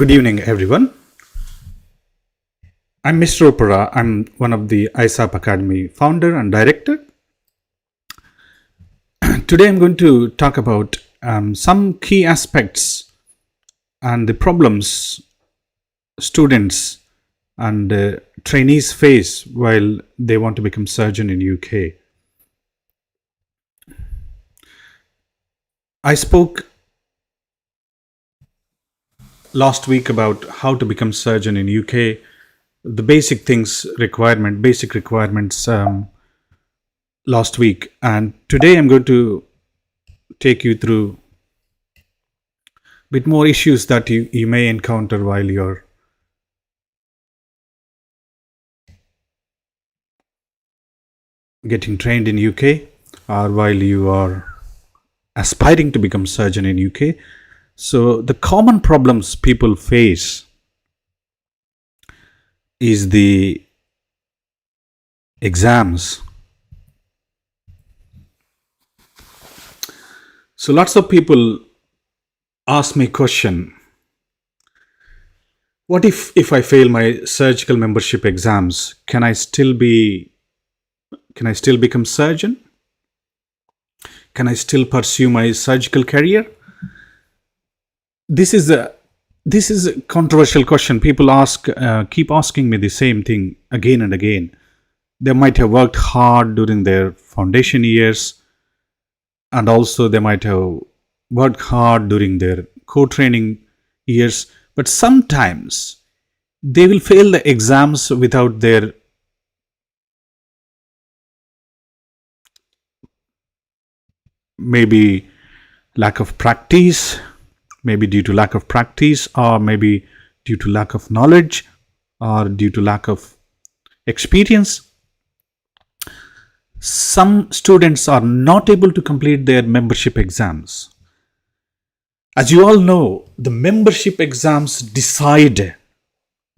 Good evening, everyone. I'm Mr. Uppara. I'm one of the 𝐼𝐴 Academy founder and director. Today I'm going to talk about some key aspects and the problems students and trainees face while they want to become surgeon in UK. I spoke last week about how to become surgeon in UK, the basic requirements last week, and today I'm going to take you through a bit more issues that you may encounter while you're getting trained in UK or while you are aspiring to become surgeon in UK. So the common problems people face is the exams. So lots of people ask me question, what if I fail my surgical membership exams, can I still become surgeon? Can I still pursue my surgical career? This is a controversial question. People keep asking me the same thing again and again. They might have worked hard during their foundation years, and also they might have worked hard during their co-training years, but sometimes they will fail the exams without their maybe lack of practice, maybe due to lack of practice, or maybe due to lack of knowledge, or due to lack of experience. Some students are not able to complete their membership exams. As you all know, the membership exams decide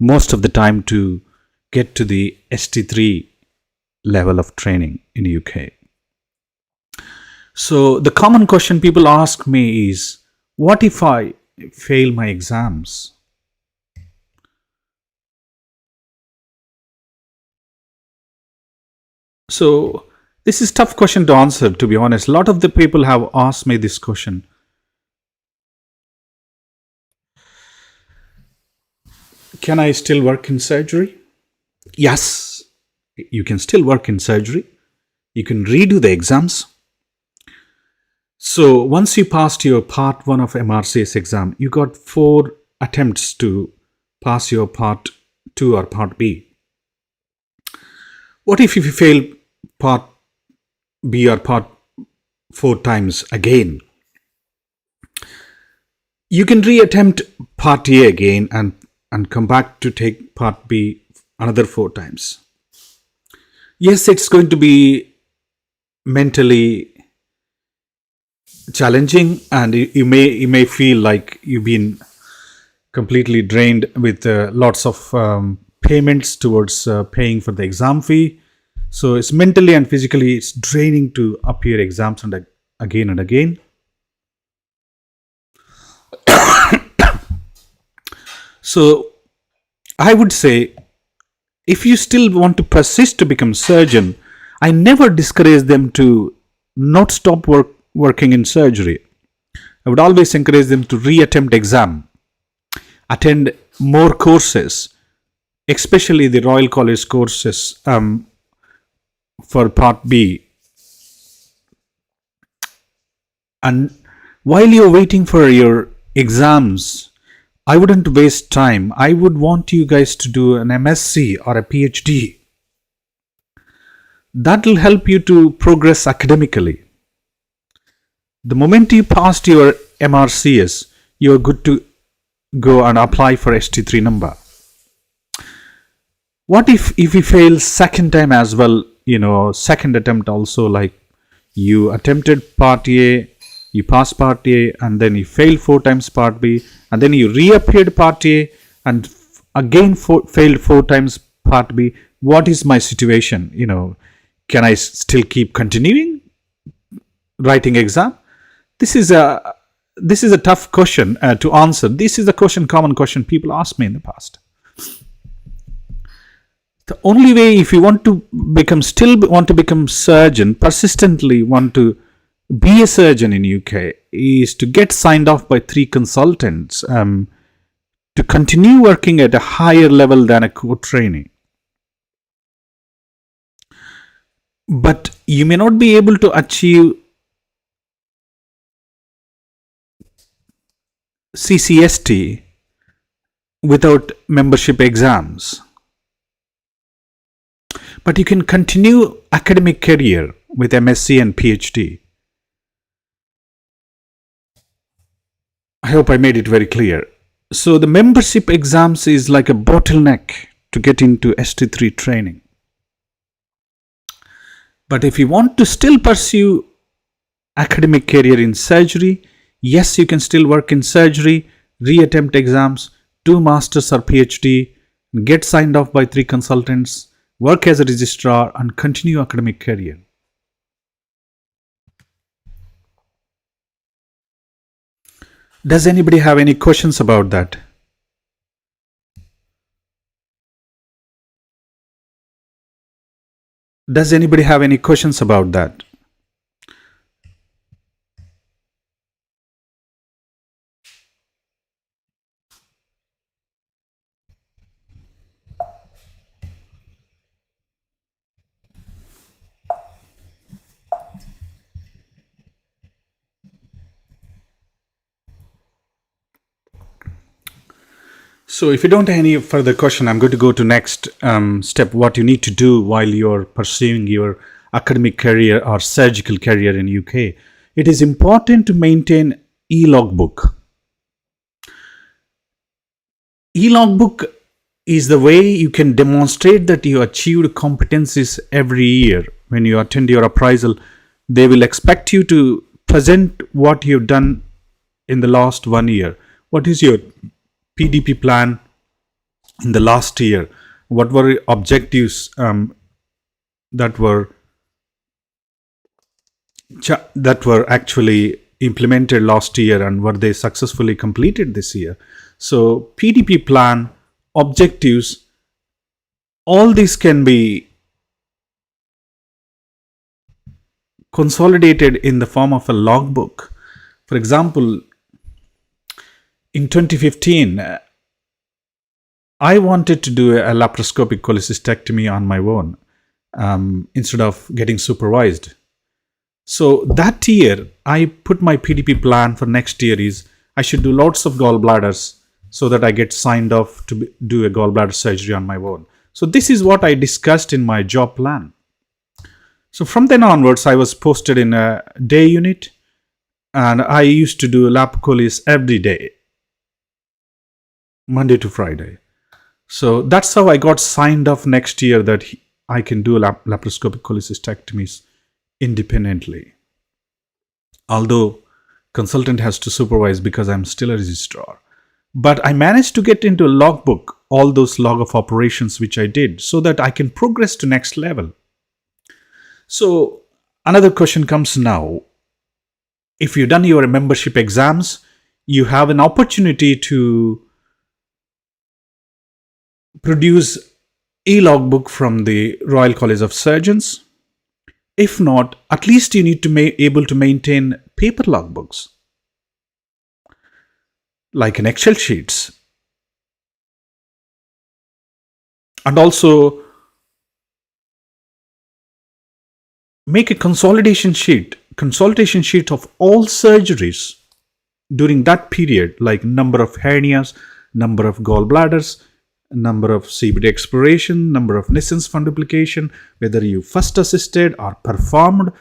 most of the time to get to the ST3 level of training in UK. So the common question people ask me is, what if I fail my exams? So this is a tough question to answer, to be honest. A lot of the people have asked me this question. Can I still work in surgery? Yes, you can still work in surgery. You can redo the exams. So once you passed your part 1 of MRCS exam, you got 4 attempts to pass your part 2 or part B. What if you fail part B or part 4 times again? You can reattempt part A again and come back to take part B another 4 times. Yes, it's going to be mentally challenging, and you may feel like you've been completely drained with lots of payments towards paying for the exam fee. So it's mentally and physically it's draining to appear exams and again and again. So I would say, if you still want to persist to become surgeon, I never discourage them to not stop working in surgery. I would always encourage them to reattempt exam, attend more courses, especially the Royal College courses for part B. And while you're waiting for your exams, I wouldn't waste time. I would want you guys to do an MSc or a PhD. That will help you to progress academically. The moment you passed your MRCS, you're good to go and apply for ST3 number. What if you fail second time as well, second attempt also, like you attempted part A, you passed part A, and then you failed 4 times part B, and then you reappeared part A and again failed 4 times part B. What is my situation? Can I still keep continuing writing exam? This is a this is a tough question to answer. This is a common question people asked me in the past. The only way, if you want to become surgeon, persistently want to be a surgeon in UK, is to get signed off by 3 consultants to continue working at a higher level than a core trainee. But you may not be able to achieve CCST without membership exams. But you can continue academic career with MSc and PhD. I hope I made it very clear. So the membership exams is like a bottleneck to get into ST3 training. But if you want to still pursue academic career in surgery, yes, you can still work in surgery, re-attempt exams, do masters or PhD, get signed off by 3 consultants, work as a registrar, and continue academic career. Does anybody have any questions about that? Does anybody have any questions about that? So if you don't have any further question, I'm going to go to next step, what you need to do while you're pursuing your academic career or surgical career in UK. It is important to maintain e-logbook. E-logbook is the way you can demonstrate that you achieved competencies every year. When you attend your appraisal, they will expect you to present what you've done in the last 1 year. What is your PDP plan in the last year? What were objectives that were actually implemented last year, and were they successfully completed this year? So PDP plan, objectives, all these can be consolidated in the form of a logbook. For example, in 2015, I wanted to do a laparoscopic cholecystectomy on my own instead of getting supervised. So that year, I put my PDP plan for next year is I should do lots of gallbladders so that I get signed off to do a gallbladder surgery on my own. So this is what I discussed in my job plan. So from then onwards, I was posted in a day unit, and I used to do lap cholis every day, Monday to Friday. So that's how I got signed off next year that I can do laparoscopic cholecystectomies independently. Although consultant has to supervise because I'm still a registrar. But I managed to get into a logbook, all those log of operations which I did, so that I can progress to next level. So another question comes now. If you've done your membership exams, you have an opportunity to produce e-logbook from the Royal College of Surgeons. If not, at least you need to be able to maintain paper logbooks, like in Excel sheets. And also make a consolidation sheet of all surgeries during that period, like number of hernias, number of gallbladders, number of CBD exploration, number of Nissen's fundoplication, whether you first assisted or performed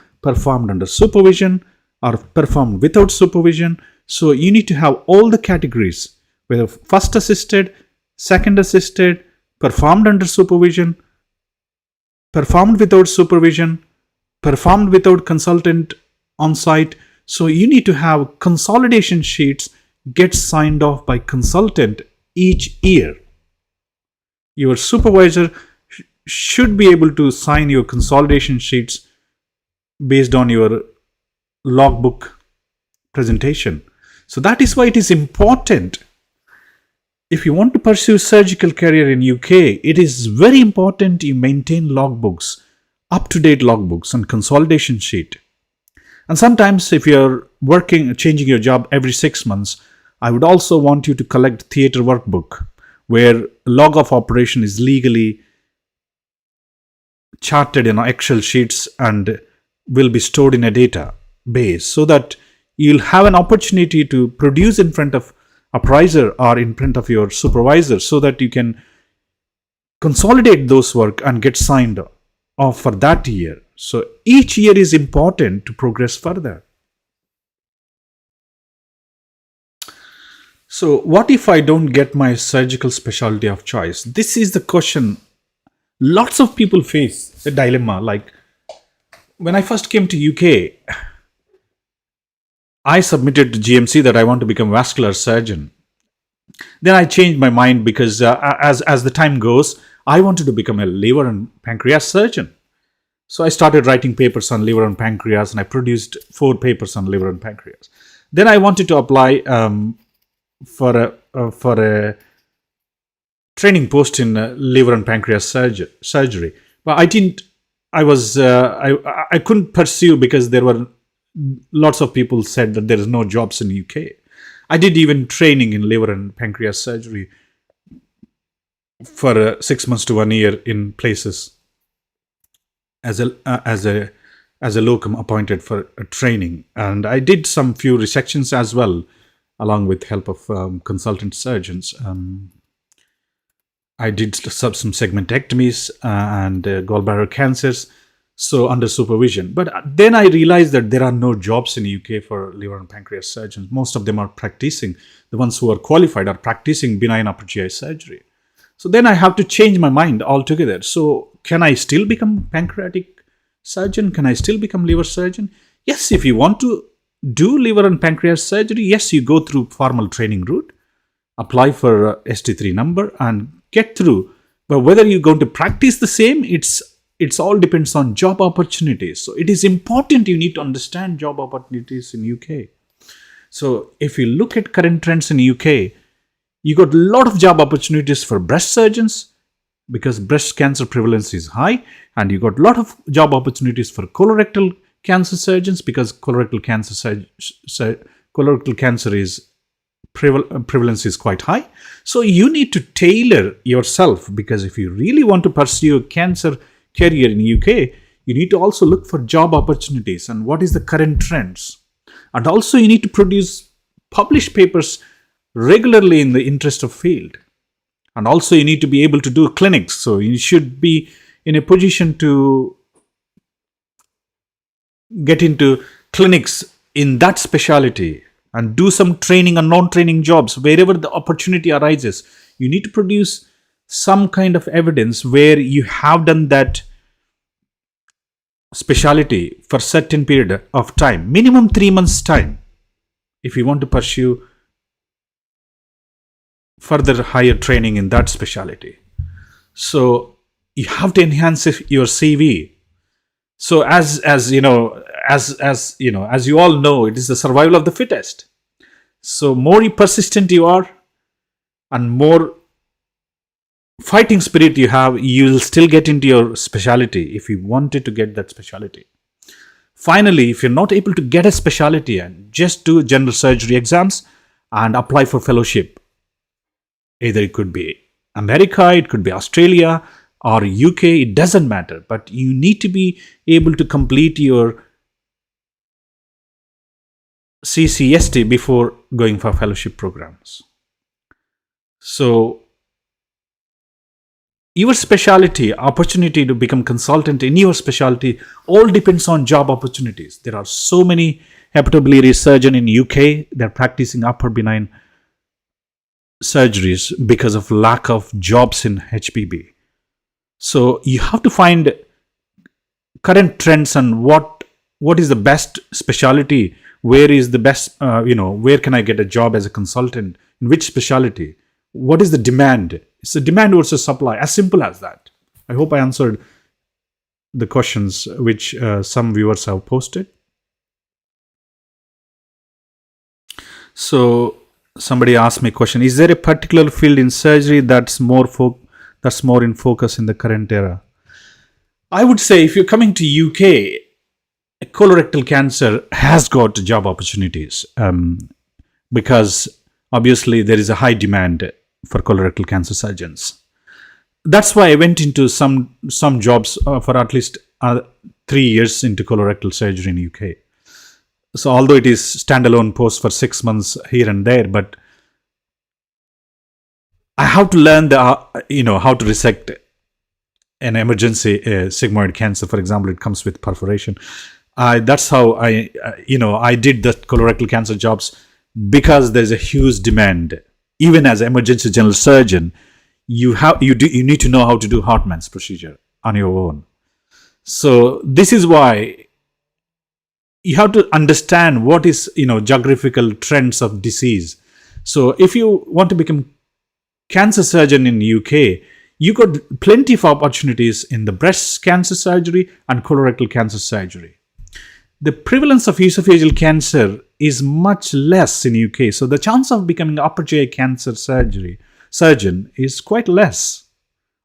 under supervision or performed without supervision. So you need to have all the categories, whether first assisted, second assisted, performed under supervision, performed without supervision, performed without consultant on site. So you need to have consolidation sheets get signed off by consultant each year. Your supervisor should be able to sign your consolidation sheets based on your logbook presentation. So that is why it is important. If you want to pursue surgical career in UK, it is very important you maintain logbooks, up-to-date logbooks and consolidation sheet. And sometimes if you're changing your job every 6 months, I would also want you to collect theatre workbook, where log of operation is legally charted in Excel sheets and will be stored in a database, so that you'll have an opportunity to produce in front of appraiser or in front of your supervisor, so that you can consolidate those work and get signed off for that year. So each year is important to progress further. So what if I don't get my surgical specialty of choice? This is the question lots of people face, a dilemma. Like when I first came to UK, I submitted to GMC that I want to become a vascular surgeon. Then I changed my mind because as the time goes, I wanted to become a liver and pancreas surgeon. So I started writing papers on liver and pancreas, and I produced 4 papers on liver and pancreas. Then I wanted to apply for a training post in liver and pancreas surgery, but I couldn't pursue because there were lots of people said that there is no jobs in UK. I did even training in liver and pancreas surgery for 6 months to 1 year in places as a locum appointed for a training, and I did some few resections as well, along with help of consultant surgeons. I did some segmentectomies and gallbladder cancers, so under supervision. But then I realized that there are no jobs in UK for liver and pancreas surgeons. Most of them are practicing, the ones who are qualified are practicing benign upper GI surgery. So then I have to change my mind altogether. So can I still become pancreatic surgeon? Can I still become liver surgeon? Yes, if you want to do liver and pancreas surgery, yes, you go through formal training route, apply for ST3 number and get through. But whether you're going to practice the same, it's all depends on job opportunities. So it is important you need to understand job opportunities in UK. So if you look at current trends in UK, you got a lot of job opportunities for breast surgeons because breast cancer prevalence is high, and you got a lot of job opportunities for colorectal cancer surgeons because colorectal cancer is prevalence is quite high. So you need to tailor yourself, because if you really want to pursue a cancer career in UK, you need to also look for job opportunities and what is the current trends. And also you need to publish papers regularly in the interest of field. And also you need to be able to do clinics. So you should be in a position to get into clinics in that specialty and do some training and non-training jobs wherever the opportunity arises. You need to produce some kind of evidence where you have done that specialty for certain period of time, minimum 3 months time, if you want to pursue further higher training in that specialty. So you have to enhance your CV. So as you all know, it is the survival of the fittest. So more persistent you are and more fighting spirit you have, you will still get into your specialty if you wanted to get that specialty. Finally, if you're not able to get a specialty, and just do general surgery exams and apply for fellowship. Either it could be America, it could be Australia or UK, it doesn't matter. But you need to be able to complete your CCST before going for fellowship programs. So your specialty, opportunity to become consultant in your specialty, all depends on job opportunities. There are so many hepatobiliary surgeons in UK, they're practicing upper benign surgeries because of lack of jobs in HPB. So you have to find current trends and what is the best specialty, where is the best, where can I get a job as a consultant, in which specialty, what is the demand. It's the demand versus supply, as simple as that. I hope I answered the questions which some viewers have posted. So somebody asked me a question: is there a particular field in surgery that's more in focus in the current era? I would say if you're coming to UK, colorectal cancer has got job opportunities, because obviously there is a high demand for colorectal cancer surgeons. That's why I went into some jobs for at least 3 years into colorectal surgery in UK. So although it is standalone post for 6 months here and there, but I have to learn how to resect an emergency sigmoid cancer. For example, it comes with perforation. That's how I did the colorectal cancer jobs, because there's a huge demand. Even as an emergency general surgeon, you need to know how to do Hartmann's procedure on your own. So this is why you have to understand what is geographical trends of disease. So if you want to become cancer surgeon in UK, you got plenty of opportunities in the breast cancer surgery and colorectal cancer surgery. The prevalence of esophageal cancer is much less in UK, so the chance of becoming upper GI cancer surgeon is quite less.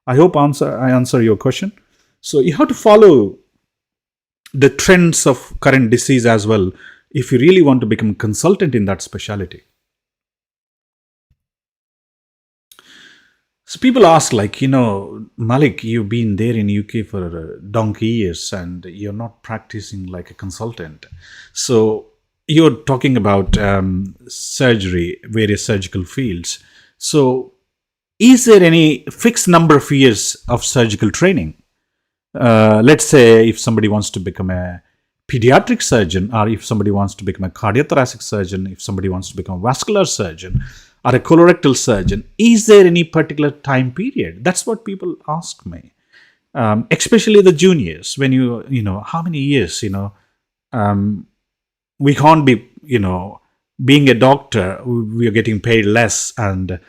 I hope I answer your question. So you have to follow the trends of current disease as well if you really want to become a consultant in that specialty. So people ask, Malik, you've been there in UK for donkey years and you're not practicing like a consultant. So you're talking about surgery, various surgical fields. So is there any fixed number of years of surgical training? Let's say if somebody wants to become a pediatric surgeon, or if somebody wants to become a cardiothoracic surgeon, if somebody wants to become a vascular surgeon or a colorectal surgeon, is there any particular time period? That's what people ask me, especially the juniors. When how many years, we can't be, being a doctor, we are getting paid less, and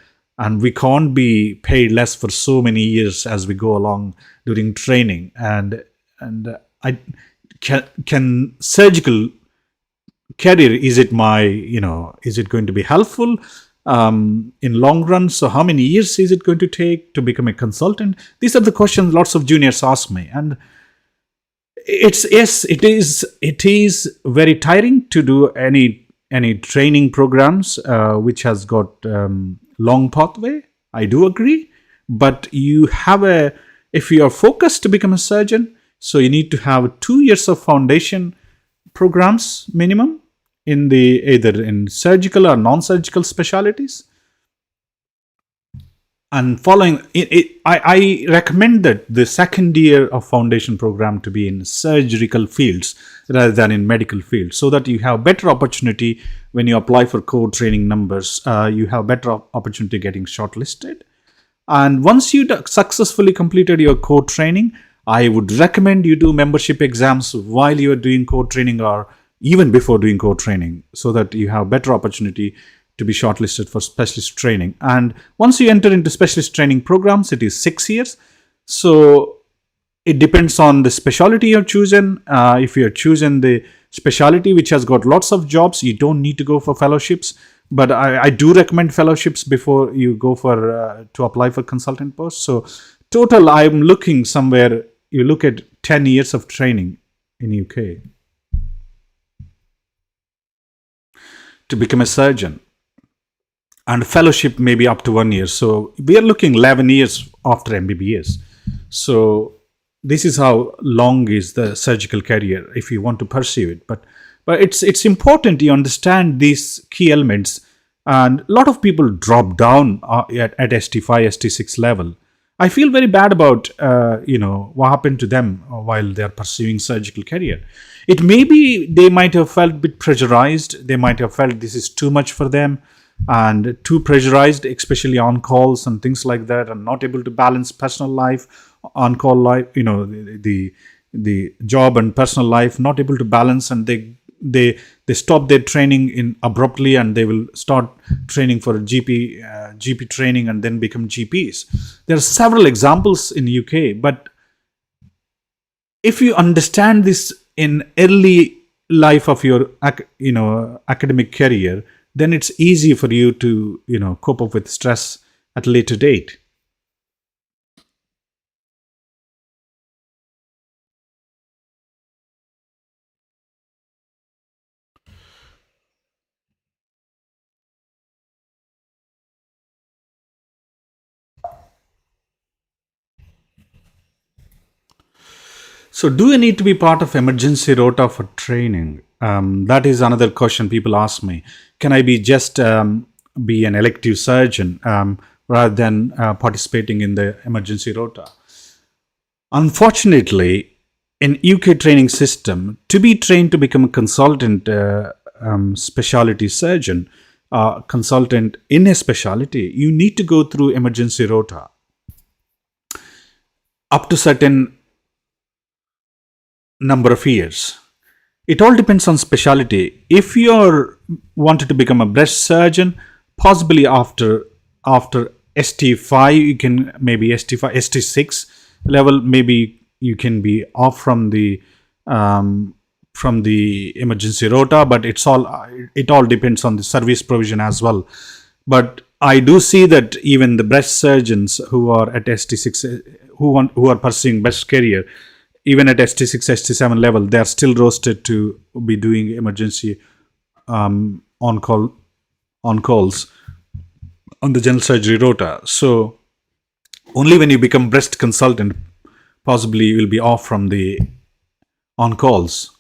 we can't be paid less for so many years as we go along during training. And I can surgical career, is it going to be helpful in long run? So how many years is it going to take to become a consultant? These are the questions lots of juniors ask me, and it is very tiring to do any training programs which has got long pathway. I do agree, but if you are focused to become a surgeon, so you need to have 2 years of foundation programs minimum in either in surgical or non-surgical specialties. And following it, I recommend that the second year of foundation program to be in surgical fields rather than in medical fields, so that you have better opportunity when you apply for core training numbers. You have better opportunity getting shortlisted. And once you successfully completed your core training, I would recommend you do membership exams while you are doing core training or even before doing core training, so that you have better opportunity to be shortlisted for specialist training. And once you enter into specialist training programs, it is 6 years. So it depends on the specialty you're choosing. If you're choosing the specialty which has got lots of jobs, you don't need to go for fellowships. But I do recommend fellowships before you go for to apply for consultant posts. So total, I'm looking somewhere, you look at 10 years of training in UK to become a surgeon. And fellowship maybe up to 1 year. So we are looking 11 years after MBBS. So this is how long is the surgical career if you want to pursue it. But it's important you understand these key elements. And a lot of people drop down at ST5, ST6 level. I feel very bad about what happened to them while they are pursuing surgical career. It may be they might have felt a bit pressurized. They might have felt this is too much for them and too pressurized, especially on calls and things like that, and not able to balance personal life, on call life, the job and personal life, not able to balance, and they stop their training in abruptly, and they will start training for GP training and then become GPs. There are several examples in UK, but if you understand this in early life of your academic career, then it's easy for you to, cope up with stress at a later date. So, do I need to be part of emergency rota for training? That is another question people ask me. Can I be just be an elective surgeon rather than participating in the emergency rota? Unfortunately, in UK training system, to be trained to become a consultant specialty surgeon, consultant in a specialty, you need to go through emergency rota up to certain number of years. It all depends on specialty. If you're wanted to become a breast surgeon, possibly after ST5, you can maybe ST5, ST6 level, maybe you can be off from the emergency rota, but it all depends on the service provision as well. But I do see that even the breast surgeons who are at ST6, who are pursuing breast career, even at ST6, ST7 level, they are still rostered to be doing emergency on-calls on the general surgery rota. So only when you become breast consultant, possibly you will be off from the on-calls.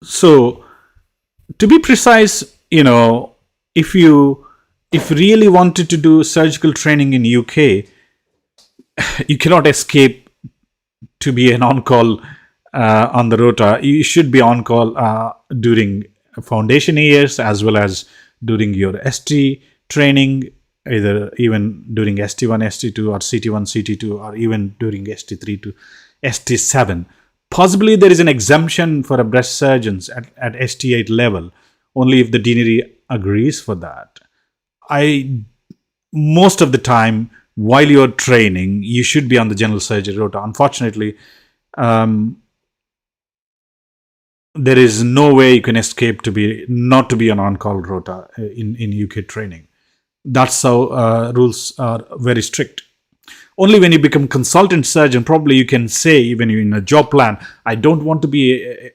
So to be precise, if you really wanted to do surgical training in UK, you cannot escape to be an on-call on the rota. You should be on-call during foundation years as well as during your ST training, even during ST1, ST2 or CT1, CT2, or even during ST3 to ST7. Possibly there is an exemption for a breast surgeons at ST8 level, only if the deanery agrees for that. Most of the time, while you're training, you should be on the general surgery rota. Unfortunately, there is no way you can escape not to be on on-call rota in UK training. That's how rules are very strict. Only when you become consultant surgeon, probably you can say, even in a job plan, I don't want to be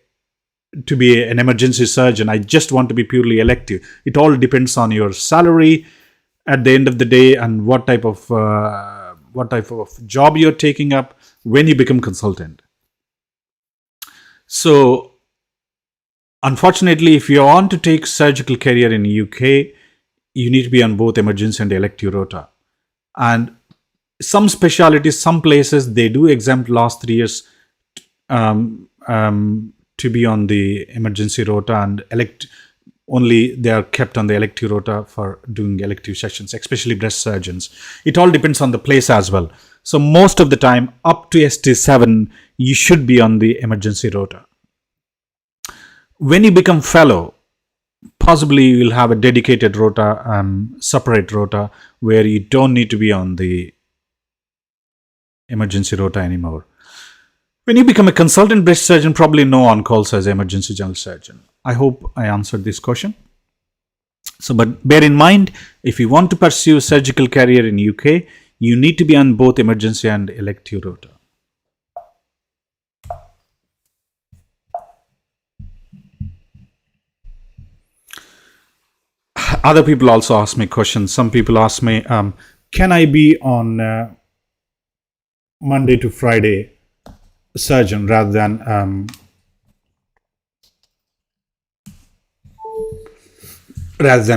an emergency surgeon. I just want to be purely elective. It all depends on your salary at the end of the day and what type of job you're taking up when you become consultant. So unfortunately, if you want to take surgical career in UK, you need to be on both emergency and elective rota. And some specialties, some places, they do exempt last 3 years to be on the emergency rota, and only they are kept on the elective rota for doing elective sessions, especially breast surgeons. It all depends on the place as well. So most of the time, up to ST7, you should be on the emergency rota. When you become fellow, possibly you will have a dedicated rota, separate rota, where you don't need to be on the emergency rota anymore. When you become a consultant breast surgeon, probably no on-calls as emergency general surgeon. I hope I answered this question. So, but bear in mind, if you want to pursue surgical career in UK, you need to be on both emergency and elective rota. Other people also ask me questions. Some people ask me, can I be on Monday to Friday surgeon rather than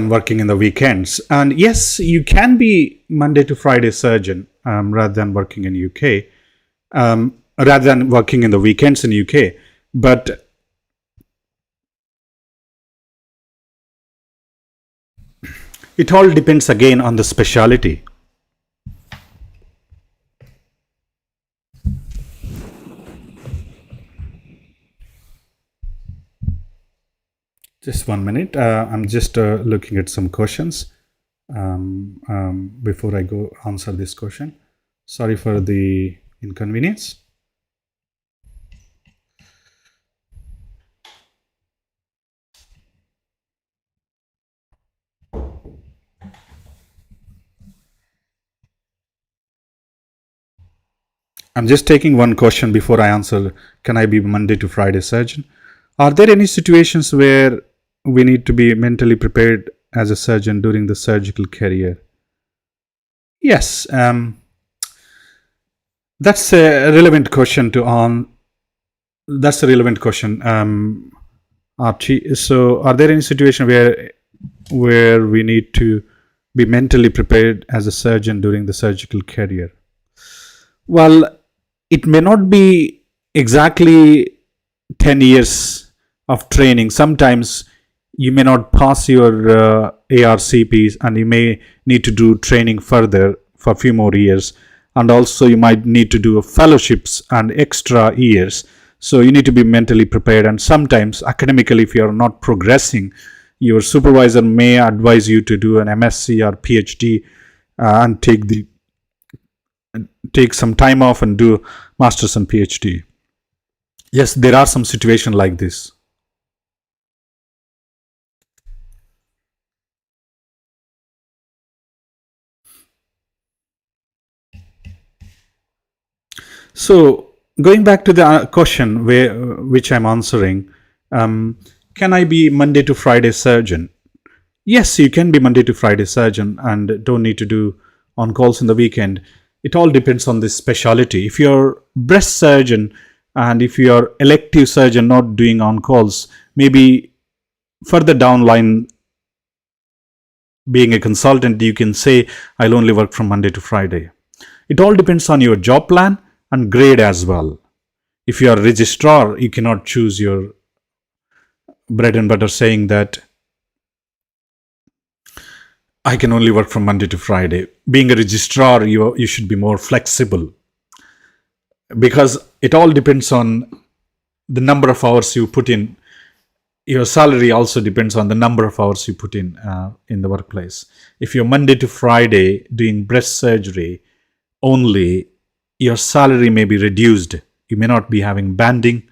working in the weekends? And yes, you can be Monday to Friday surgeon rather than working in UK, rather than working in the weekends in UK. But it all depends again on the specialty. Just 1 minute. I'm just looking at some questions before I go answer this question. Sorry for the inconvenience. I'm just taking one question before I answer. Can I be Monday to Friday surgeon? Are there any situations where we need to be mentally prepared as a surgeon during the surgical career? Yes, that's a relevant question to on. That's a relevant question, Archie. So, are there any situation where we need to be mentally prepared as a surgeon during the surgical career? Well, it may not be exactly 10 years of training. Sometimes you may not pass your ARCPs and you may need to do training further for a few more years. And also you might need to do fellowships and extra years. So you need to be mentally prepared. And sometimes academically, if you are not progressing, your supervisor may advise you to do an MSc or PhD and take some time off and do masters and PhD. Yes, there are some situations like this. So going back to the question which I'm answering, can I be Monday to Friday surgeon? Yes, you can be Monday to Friday surgeon and don't need to do on calls in the weekend. It all depends on the specialty. If you're breast surgeon and if you're elective surgeon not doing on calls, maybe further down line being a consultant, you can say I'll only work from Monday to Friday. It all depends on your job plan and grade as well. If you are a registrar, you cannot choose your bread and butter saying that I can only work from Monday to Friday. Being a registrar, you should be more flexible because it all depends on the number of hours you put in. Your salary also depends on the number of hours you put in the workplace. If you're Monday to Friday doing breast surgery only, your salary may be reduced. You may not be having banding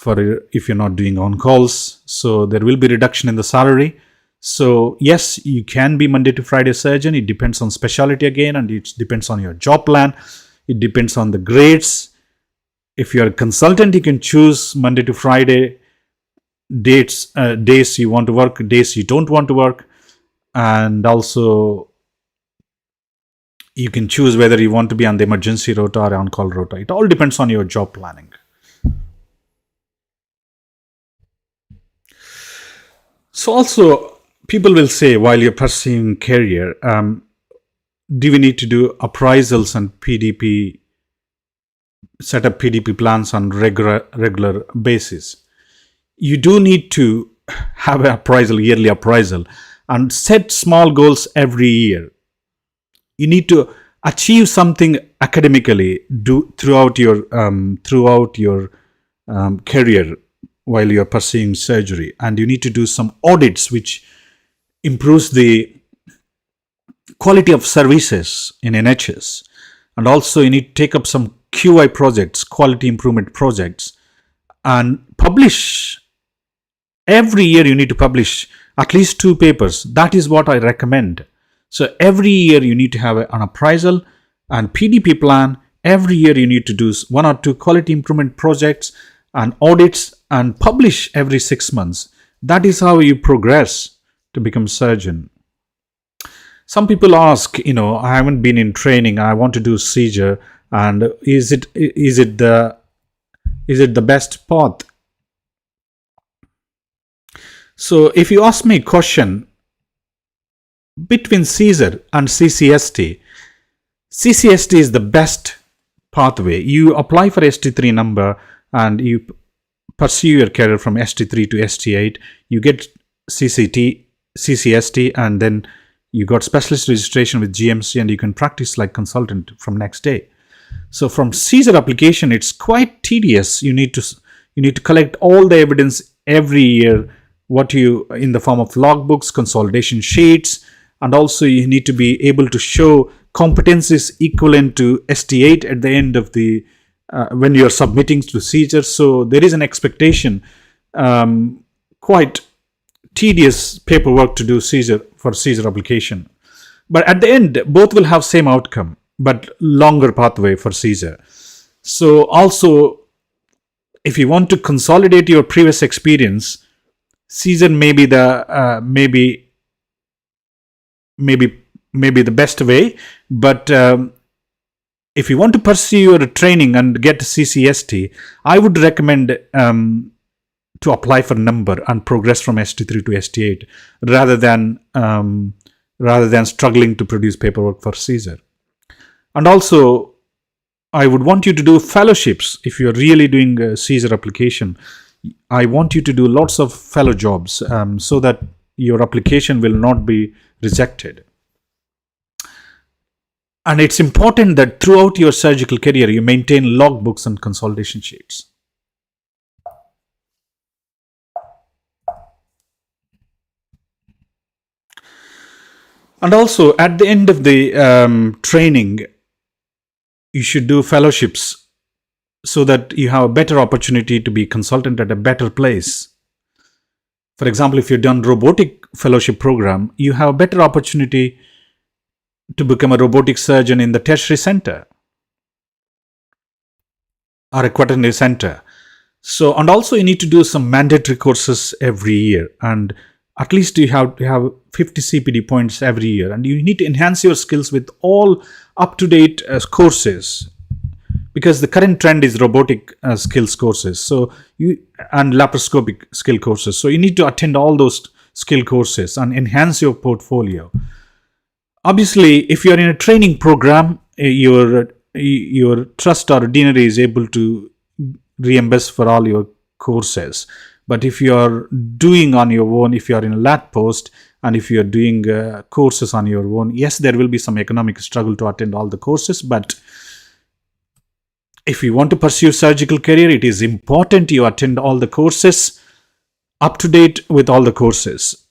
if you're not doing on calls. So there will be reduction in the salary. So yes, you can be Monday to Friday surgeon. It depends on specialty again, and it depends on your job plan. It depends on the grades. If you're a consultant, you can choose Monday to Friday days you want to work, days you don't want to work, and also you can choose whether you want to be on the emergency rota or on-call rota. It all depends on your job planning. So also, people will say while you're pursuing career, do we need to do appraisals and PDP, set up PDP plans on regular basis? You do need to have an appraisal, yearly appraisal, and set small goals every year. You need to achieve something academically throughout your career while you are pursuing surgery, and you need to do some audits which improves the quality of services in NHS, and also you need to take up some QI projects, quality improvement projects, and publish. Every year you need to publish at least 2 papers. That is what I recommend. So every year you need to have an appraisal and PDP plan. Every year you need to do 1 or 2 quality improvement projects and audits and publish every 6 months. That is how you progress to become surgeon. Some people ask, I haven't been in training, I want to do seizure, and is it the best path? So if you ask me a question between Caesar and CCST, CCST is the best pathway. You apply for ST3 number and you pursue your career from ST3 to ST8. You get CCST, and then you got specialist registration with GMC, and you can practice like consultant from next day. So from Caesar application, it's quite tedious. You need to collect all the evidence every year, in the form of logbooks, consolidation sheets, and also you need to be able to show competencies equivalent to ST8 at the end of the when you are submitting to Caesar. So there is an expectation, quite tedious paperwork to do for Caesar application. But at the end, both will have same outcome, but longer pathway for Caesar. So also, if you want to consolidate your previous experience, 𝐶&𝐀 may be the maybe the best way. But if you want to pursue your training and get CCST, I would recommend to apply for number and progress from ST3 to ST8 rather than struggling to produce paperwork for 𝐶SER. And also, I would want you to do fellowships. If you're really doing a 𝐶SER application, I want you to do lots of fellow jobs so that your application will not be rejected. And it's important that throughout your surgical career, you maintain logbooks and consolidation sheets. And also, at the end of the training, you should do fellowships so that you have a better opportunity to be consultant at a better place. For example, if you've done robotic fellowship program, you have a better opportunity to become a robotic surgeon in the tertiary center or a quaternary center. So, and also you need to do some mandatory courses every year, and at least you have to have 50 CPD points every year, and you need to enhance your skills with all up-to-date courses, because the current trend is robotic skills courses, so and laparoscopic skill courses. So you need to attend all those skill courses and enhance your portfolio. Obviously, if you are in a training program, your trust or deanery is able to reimburse for all your courses. But if you are doing on your own, if you are in a lat post, and if you are doing courses on your own, yes, there will be some economic struggle to attend all the courses. But if you want to pursue surgical career, it is important you attend all the courses, up to date with all the courses.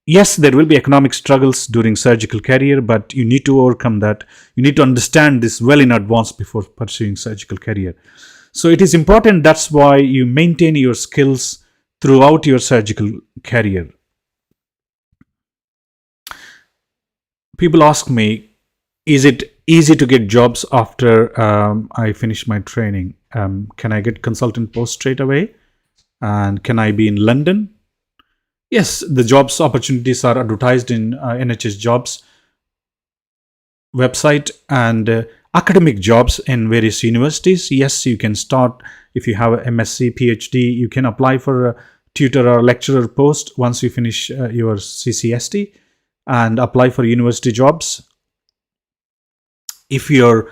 Yes, there will be economic struggles during surgical career, but you need to overcome that. You need to understand this well in advance before pursuing surgical career. So it is important. That's why you maintain your skills throughout your surgical career. People ask me, is it easy to get jobs after I finish my training? Can I get consultant post straight away? And can I be in London? Yes, the jobs opportunities are advertised in NHS jobs website, and academic jobs in various universities. Yes, you can start if you have a MSc, PhD, you can apply for a tutor or lecturer post once you finish your CCST and apply for university jobs. If you're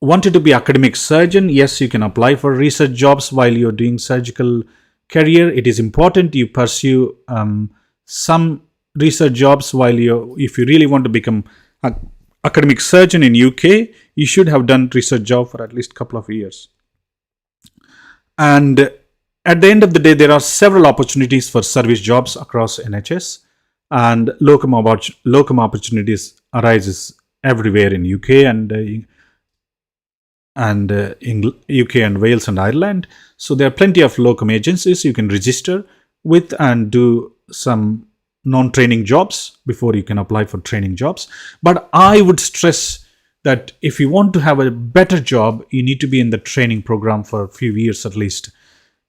wanted to be academic surgeon, yes, you can apply for research jobs while you're doing surgical career. It is important you pursue some research jobs while if you really want to become an academic surgeon in UK, you should have done research job for at least a couple of years. And at the end of the day, there are several opportunities for service jobs across NHS, and locum opportunities arises everywhere in UK and UK and Wales and Ireland. So there are plenty of locum agencies you can register with and do some non-training jobs before you can apply for training jobs. But I would stress that if you want to have a better job, you need to be in the training program for a few years at least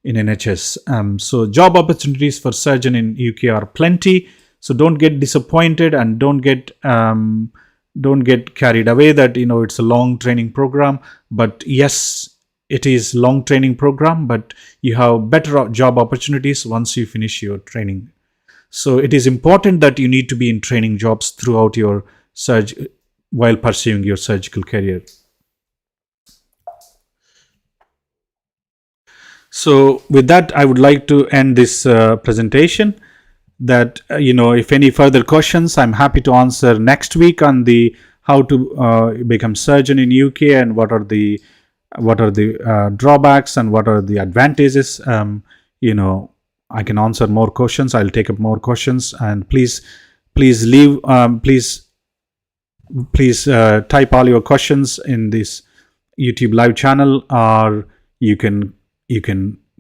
in NHS. So job opportunities for surgeon in UK are plenty. So don't get disappointed and don't get carried away that it's a long training program. But yes, it is long training program, but you have better job opportunities once you finish your training. So it is important that you need to be in training jobs throughout your while pursuing your surgical career. So with that, I would like to end this presentation. That if any further questions, I'm happy to answer next week on the how to become surgeon in UK and what are the drawbacks and what are the advantages. I can answer more questions. I'll take up more questions, and please leave please type all your questions in this YouTube live channel, or you can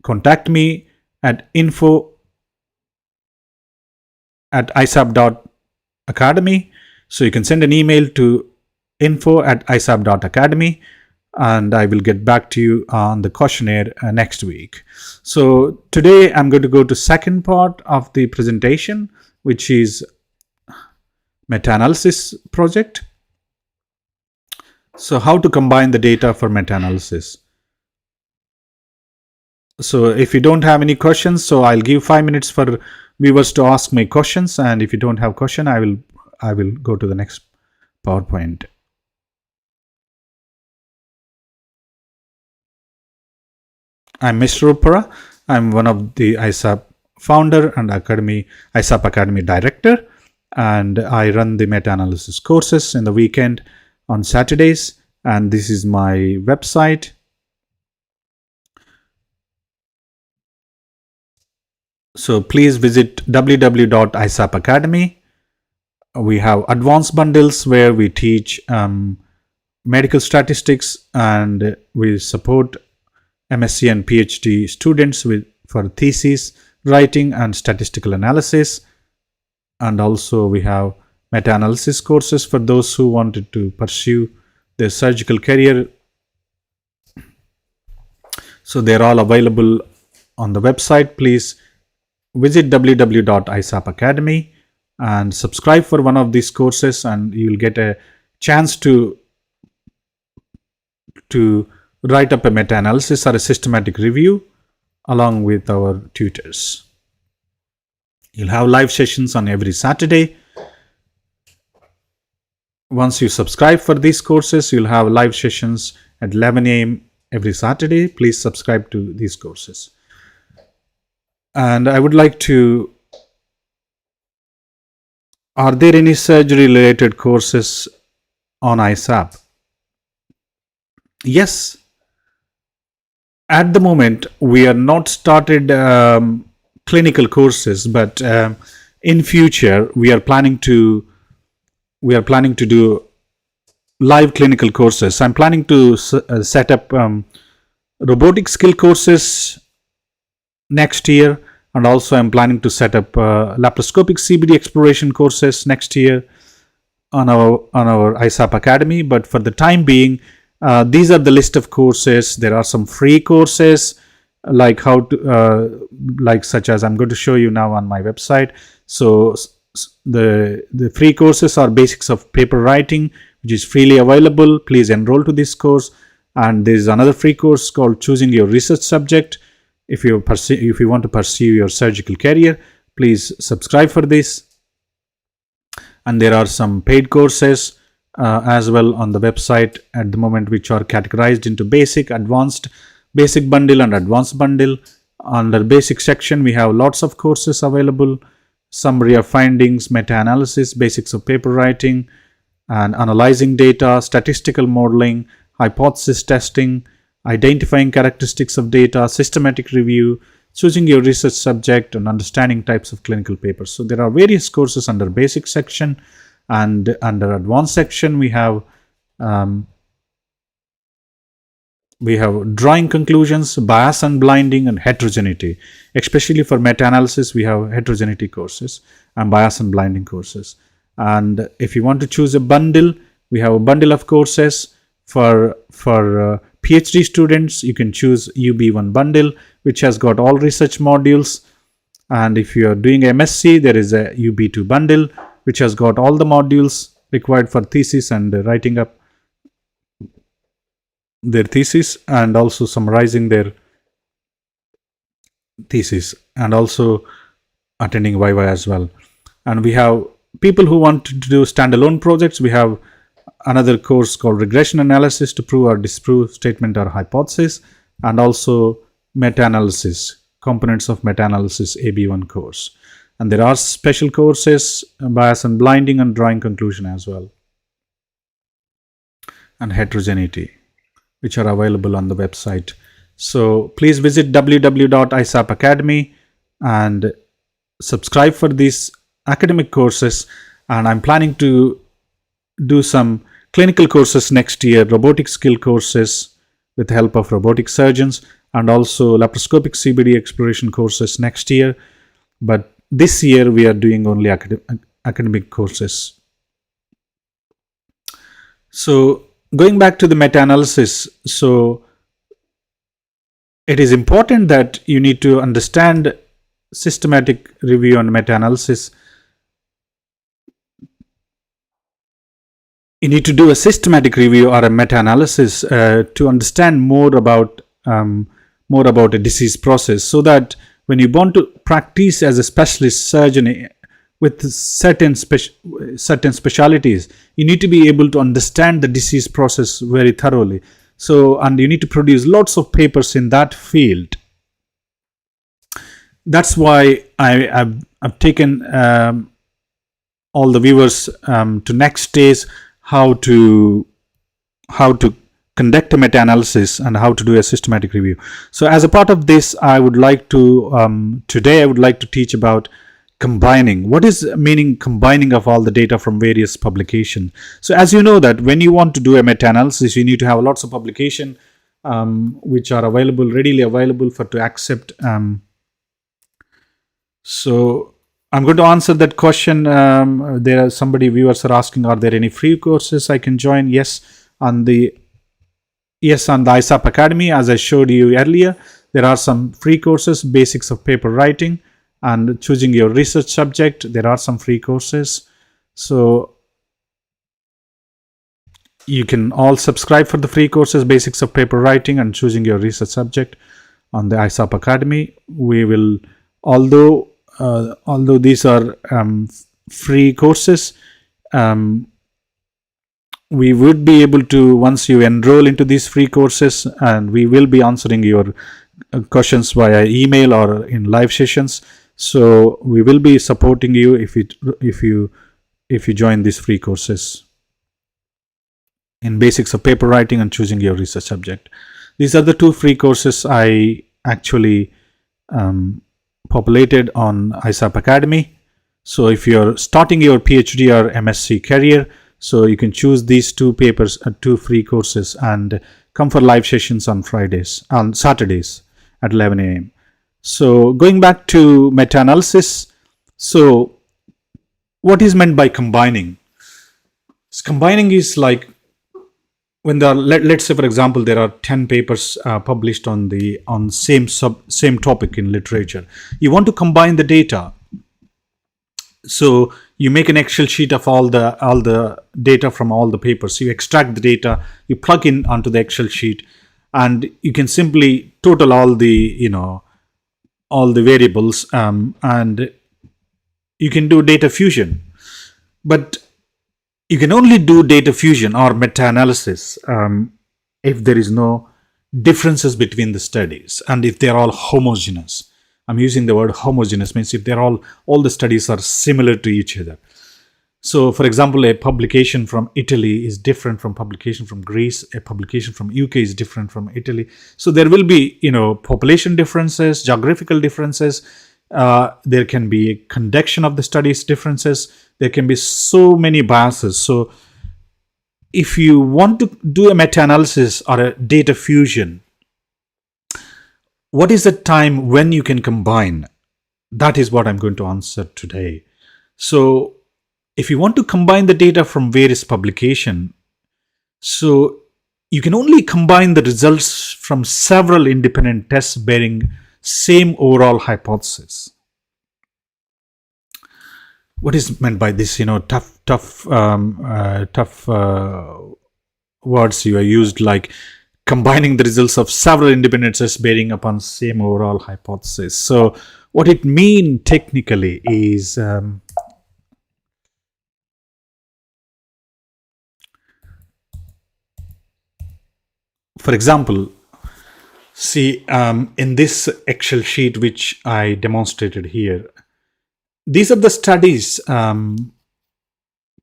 contact me at info@isap.academy. So you can send an email to info@isap.academy, and I will get back to you on the questionnaire next week. So today I'm going to go to second part of the presentation, which is meta-analysis project. So how to combine the data for meta-analysis. So if you don't have any questions, so I'll give 5 minutes for viewers to ask me questions, and if you don't have question, I will go to the next PowerPoint. I'm Mr. Uppara. I'm one of the 𝐼SAP founder and 𝐼SAP Academy director, and I run the meta-analysis courses in the weekend on Saturdays, and this is my website. So please visit www.𝐼SAP Academy. We have advanced bundles where we teach medical statistics, and we support MSc and PhD students for thesis writing and statistical analysis. And also we have meta-analysis courses for those who wanted to pursue their surgical career. So they're all available on the website. Please visit www.𝐼SAP Academy and subscribe for one of these courses, and you will get a chance to write up a meta-analysis or a systematic review along with our tutors. You'll have live sessions on every Saturday. Once you subscribe for these courses, you'll have live sessions at 11 a.m. every Saturday. Please subscribe to these courses. And I would like to, are there any surgery related courses on 𝐼SAP? Yes. At the moment, we are not started clinical courses, but in future we are planning to do live clinical courses. I'm planning to set up robotic skill courses next year, and also I'm planning to set up laparoscopic CBD exploration courses next year on our 𝐼SAP Academy. But for the time being, these are the list of courses. There are some free courses like such as I'm going to show you now on my website. So the free courses are basics of paper writing, which is freely available. Please enroll to this course. And there is another free course called choosing your research subject. If you want to pursue your surgical career, please subscribe for this. And there are some paid courses as well on the website at the moment, which are categorized into basic, advanced, basic bundle and advanced bundle. Under basic section, we have lots of courses available: summary of findings, meta-analysis, basics of paper writing and analyzing data, statistical modeling, hypothesis testing, identifying characteristics of data, systematic review, choosing your research subject, and understanding types of clinical papers. So there are various courses under basic section, and under advanced section we have drawing conclusions, bias and blinding, and heterogeneity. Especially for meta-analysis, we have heterogeneity courses and bias and blinding courses. And if you want to choose a bundle, we have a bundle of courses for PhD students. You can choose UB1 bundle, which has got all research modules. And if you are doing MSc, there is a UB2 bundle, which has got all the modules required for thesis and writing up their thesis, and also summarizing their thesis, and also attending 𝐌𝐻 as well. And we have people who want to do standalone projects. We have another course called regression analysis to prove or disprove statement or hypothesis, and also meta-analysis, components of meta-analysis AB1 course. And there are special courses, bias and blinding and drawing conclusion as well, and heterogeneity, which are available on the website. So please visit www.𝐼SAP Academy and subscribe for these academic courses. And I'm planning to do some clinical courses next year, robotic skill courses with the help of robotic surgeons, and also laparoscopic CBD exploration courses next year. But this year we are doing only academic courses. So going back to the meta-analysis, so it is important that you need to understand systematic review and meta-analysis. You need to do a systematic review or a meta-analysis to understand more about a disease process, so that when you want to practice as a specialist surgeon with certain specialities, you need to be able to understand the disease process very thoroughly. So, and you need to produce lots of papers in that field. That's why I've taken all the viewers to next stage, how to conduct a meta-analysis and how to do a systematic review. So as a part of this, I would like to today I would like to teach about combining. What is meaning combining of all the data from various publications? So as you know that when you want to do a meta-analysis, you need to have lots of publication which are readily available for to accept. So I'm going to answer that question. There are viewers are asking, are there any free courses I can join? Yes, on the 𝐼SAP Academy, as I showed you earlier, there are some free courses, basics of paper writing and choosing your research subject. There are some free courses. So you can all subscribe for the free courses, basics of paper writing and choosing your research subject on the 𝐼SAP Academy. We will, although these are free courses, we would be able to, once you enroll into these free courses, and we will be answering your questions via email or in live sessions. So we will be supporting you if you join these free courses in basics of paper writing and choosing your research subject. These are the two free courses I actually populated on 𝐼SAP Academy. So if you're starting your PhD or MSc career, so you can choose these two papers, two free courses, and come for live sessions on Saturdays at 11 a.m. So going back to meta-analysis, so what is meant by combining? Combining is like when there are, let's say for example, there are 10 papers published on same topic in literature. You want to combine the data. So you make an Excel sheet of all the data from all the papers. You extract the data, you plug in onto the Excel sheet, and you can simply total all the variables, and you can do data fusion. But you can only do data fusion or meta-analysis if there is no differences between the studies and if they are all homogeneous. I'm using the word homogeneous, means if they're all the studies are similar to each other. So for example, a publication from Italy is different from publication from Greece. A publication from UK is different from Italy. So there will be, population differences, geographical differences. There can be conduction of the studies differences. There can be so many biases. So if you want to do a meta-analysis or a data fusion, what is the time when you can combine? That is what I'm going to answer today. So if you want to combine the data from various publications, so you can only combine the results from several independent tests bearing same overall hypothesis. What is meant by this? Tough words you are used, like combining the results of several independent tests bearing upon same overall hypothesis. So what it means technically is for example, see in this Excel sheet which I demonstrated here, these are the studies: Kim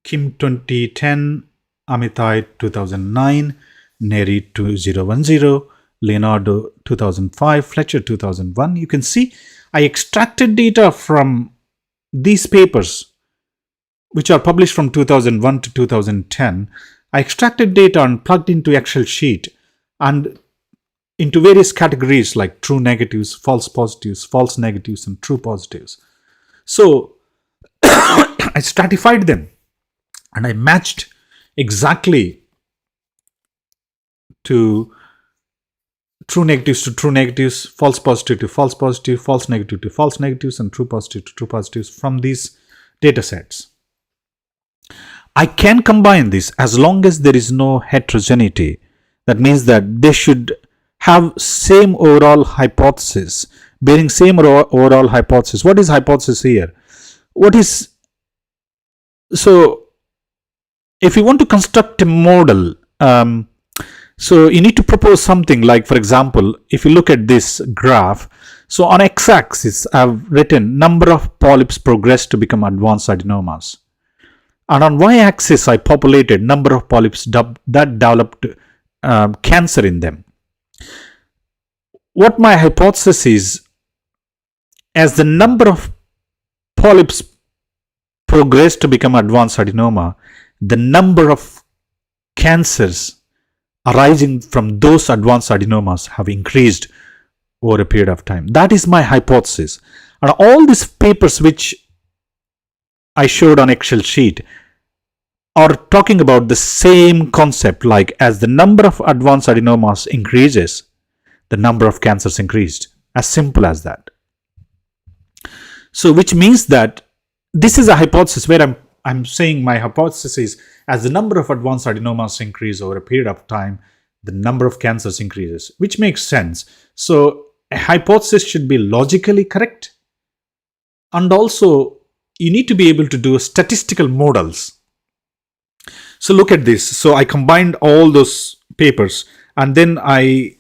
2010, Amitai 2009, Neri 2010, Leonardo 2005, Fletcher 2001. You can see I extracted data from these papers which are published from 2001 to 2010. I extracted data and plugged into Excel sheet and into various categories like true negatives, false positives, false negatives, and true positives. So I stratified them and I matched exactly to true negatives to true negatives, false positive to false positive, false negative to false negatives, and true positive to true positives from these data sets. I can combine this as long as there is no heterogeneity. That means that they should have same overall hypothesis, bearing same overall hypothesis. What is hypothesis here? So if you want to construct a model, so you need to propose something like, for example, if you look at this graph, so on x-axis I've written number of polyps progressed to become advanced adenomas, and on y-axis I populated number of polyps that developed cancer in them. What my hypothesis is, as the number of polyps progress to become advanced adenoma, the number of cancers arising from those advanced adenomas have increased over a period of time. That is my hypothesis. And all these papers which I showed on Excel sheet are talking about the same concept, like as the number of advanced adenomas increases, the number of cancers increased. As simple as that. So which means that this is a hypothesis where I'm saying my hypothesis is, as the number of advanced adenomas increase over a period of time, the number of cancers increases, which makes sense. So a hypothesis should be logically correct, and also you need to be able to do statistical models. So look at this. So I combined all those papers, and then I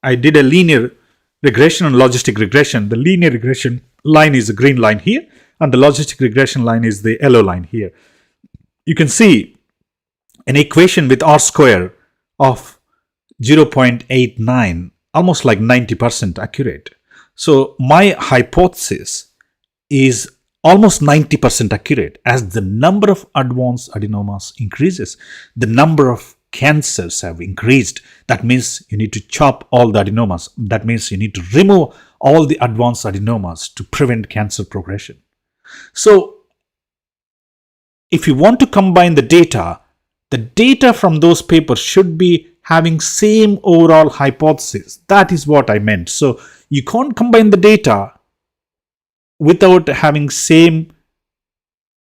did a linear regression and logistic regression. The linear regression line is the green line here, and the logistic regression line is the yellow line here. You can see an equation with R square of 0.89, almost like 90% accurate. So my hypothesis is almost 90% accurate. As the number of advanced adenomas increases, the number of cancers have increased. That means you need to chop all the adenomas. That means you need to remove all the advanced adenomas to prevent cancer progression. So if you want to combine the data from those papers should be having same overall hypothesis. That is what I meant. So you can't combine the data without having same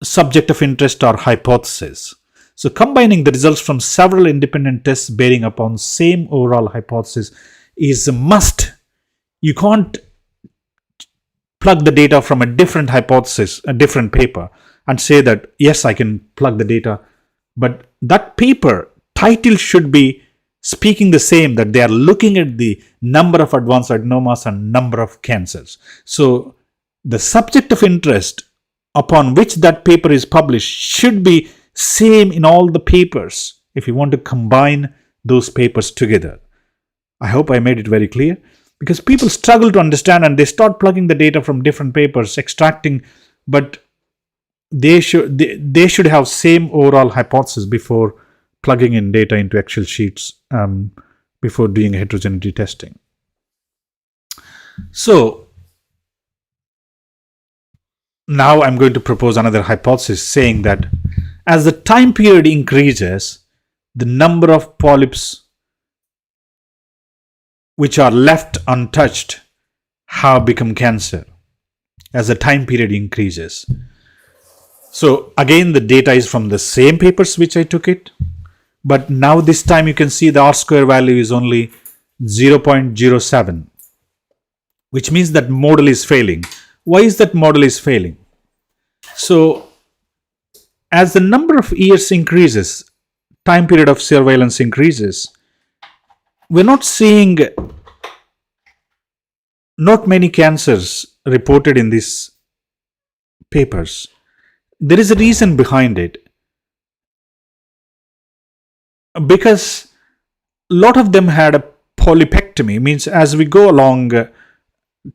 subject of interest or hypothesis. So combining the results from several independent tests bearing upon same overall hypothesis is a must. You can't plug the data from a different hypothesis, a different paper, and say that, yes, I can plug the data. But that paper title should be speaking the same, that they are looking at the number of advanced adenomas and number of cancers. So the subject of interest upon which that paper is published should be same in all the papers if you want to combine those papers together. I hope I made it very clear, because people struggle to understand and they start plugging the data from different papers, extracting, but they should have same overall hypothesis before plugging in data into Excel sheets before doing heterogeneity testing. So now I'm going to propose another hypothesis saying that as the time period increases, the number of polyps which are left untouched have become cancer as the time period increases. So again, the data is from the same papers which I took it, but now this time you can see the R square value is only 0.07, which means that model is failing. Why is that model is failing? So as the number of years increases, time period of surveillance increases, we're not seeing not many cancers reported in these papers. There is a reason behind it, because a lot of them had a polypectomy. Means as we go along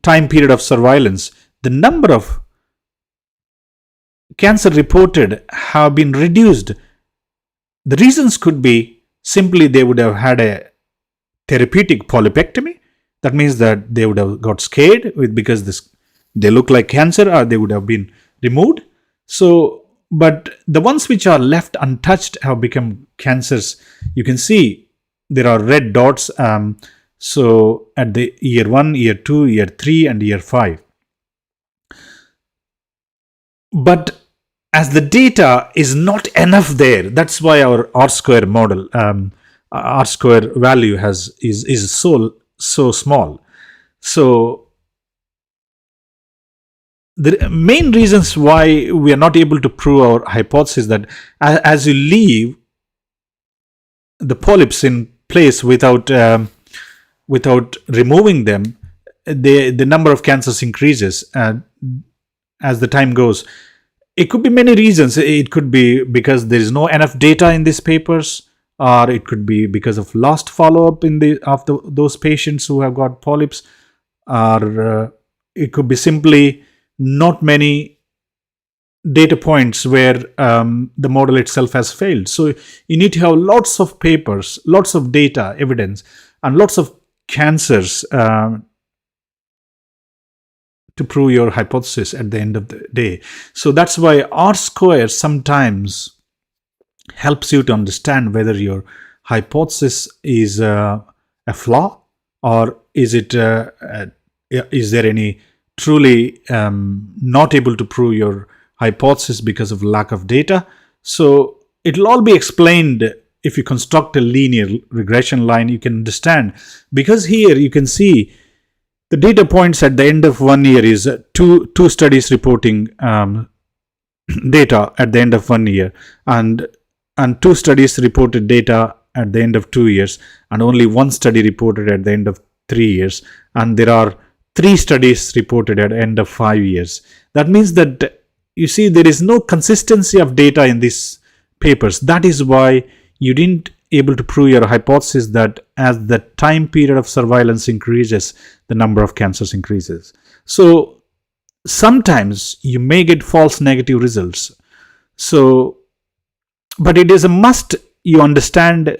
time period of surveillance, the number of cancer reported have been reduced. The reasons could be simply they would have had a therapeutic polypectomy. That means that they would have got scared because they look like cancer, or they would have been removed. So, but the ones which are left untouched have become cancers. You can see there are red dots. So at the year 1, year 2, year 3, and year 5. But as the data is not enough there, that's why our R-square model, R-square value is so small. So the main reasons why we are not able to prove our hypothesis that as you leave the polyps in place without removing them, the number of cancers increases as the time goes. It could be many reasons. It could be because there is no enough data in these papers, or it could be because of lost follow-up of those patients who have got polyps, or it could be simply not many data points where the model itself has failed. So you need to have lots of papers, lots of data, evidence, and lots of cancers to prove your hypothesis at the end of the day. So that's why R-square sometimes helps you to understand whether your hypothesis is a flaw, or is there any truly not able to prove your hypothesis because of lack of data. So it'll all be explained if you construct a linear regression line. You can understand, because here you can see the data points at the end of 1 year is two studies reporting data at the end of 1 year, and 2 studies reported data at the end of 2 years, and only 1 study reported at the end of 3 years, and there are 3 studies reported at the end of 5 years. That means that, you see, there is no consistency of data in these papers. That is why you didn't able to prove your hypothesis that as the time period of surveillance increases, the number of cancers increases. So sometimes you may get false negative results. So, but it is a must you understand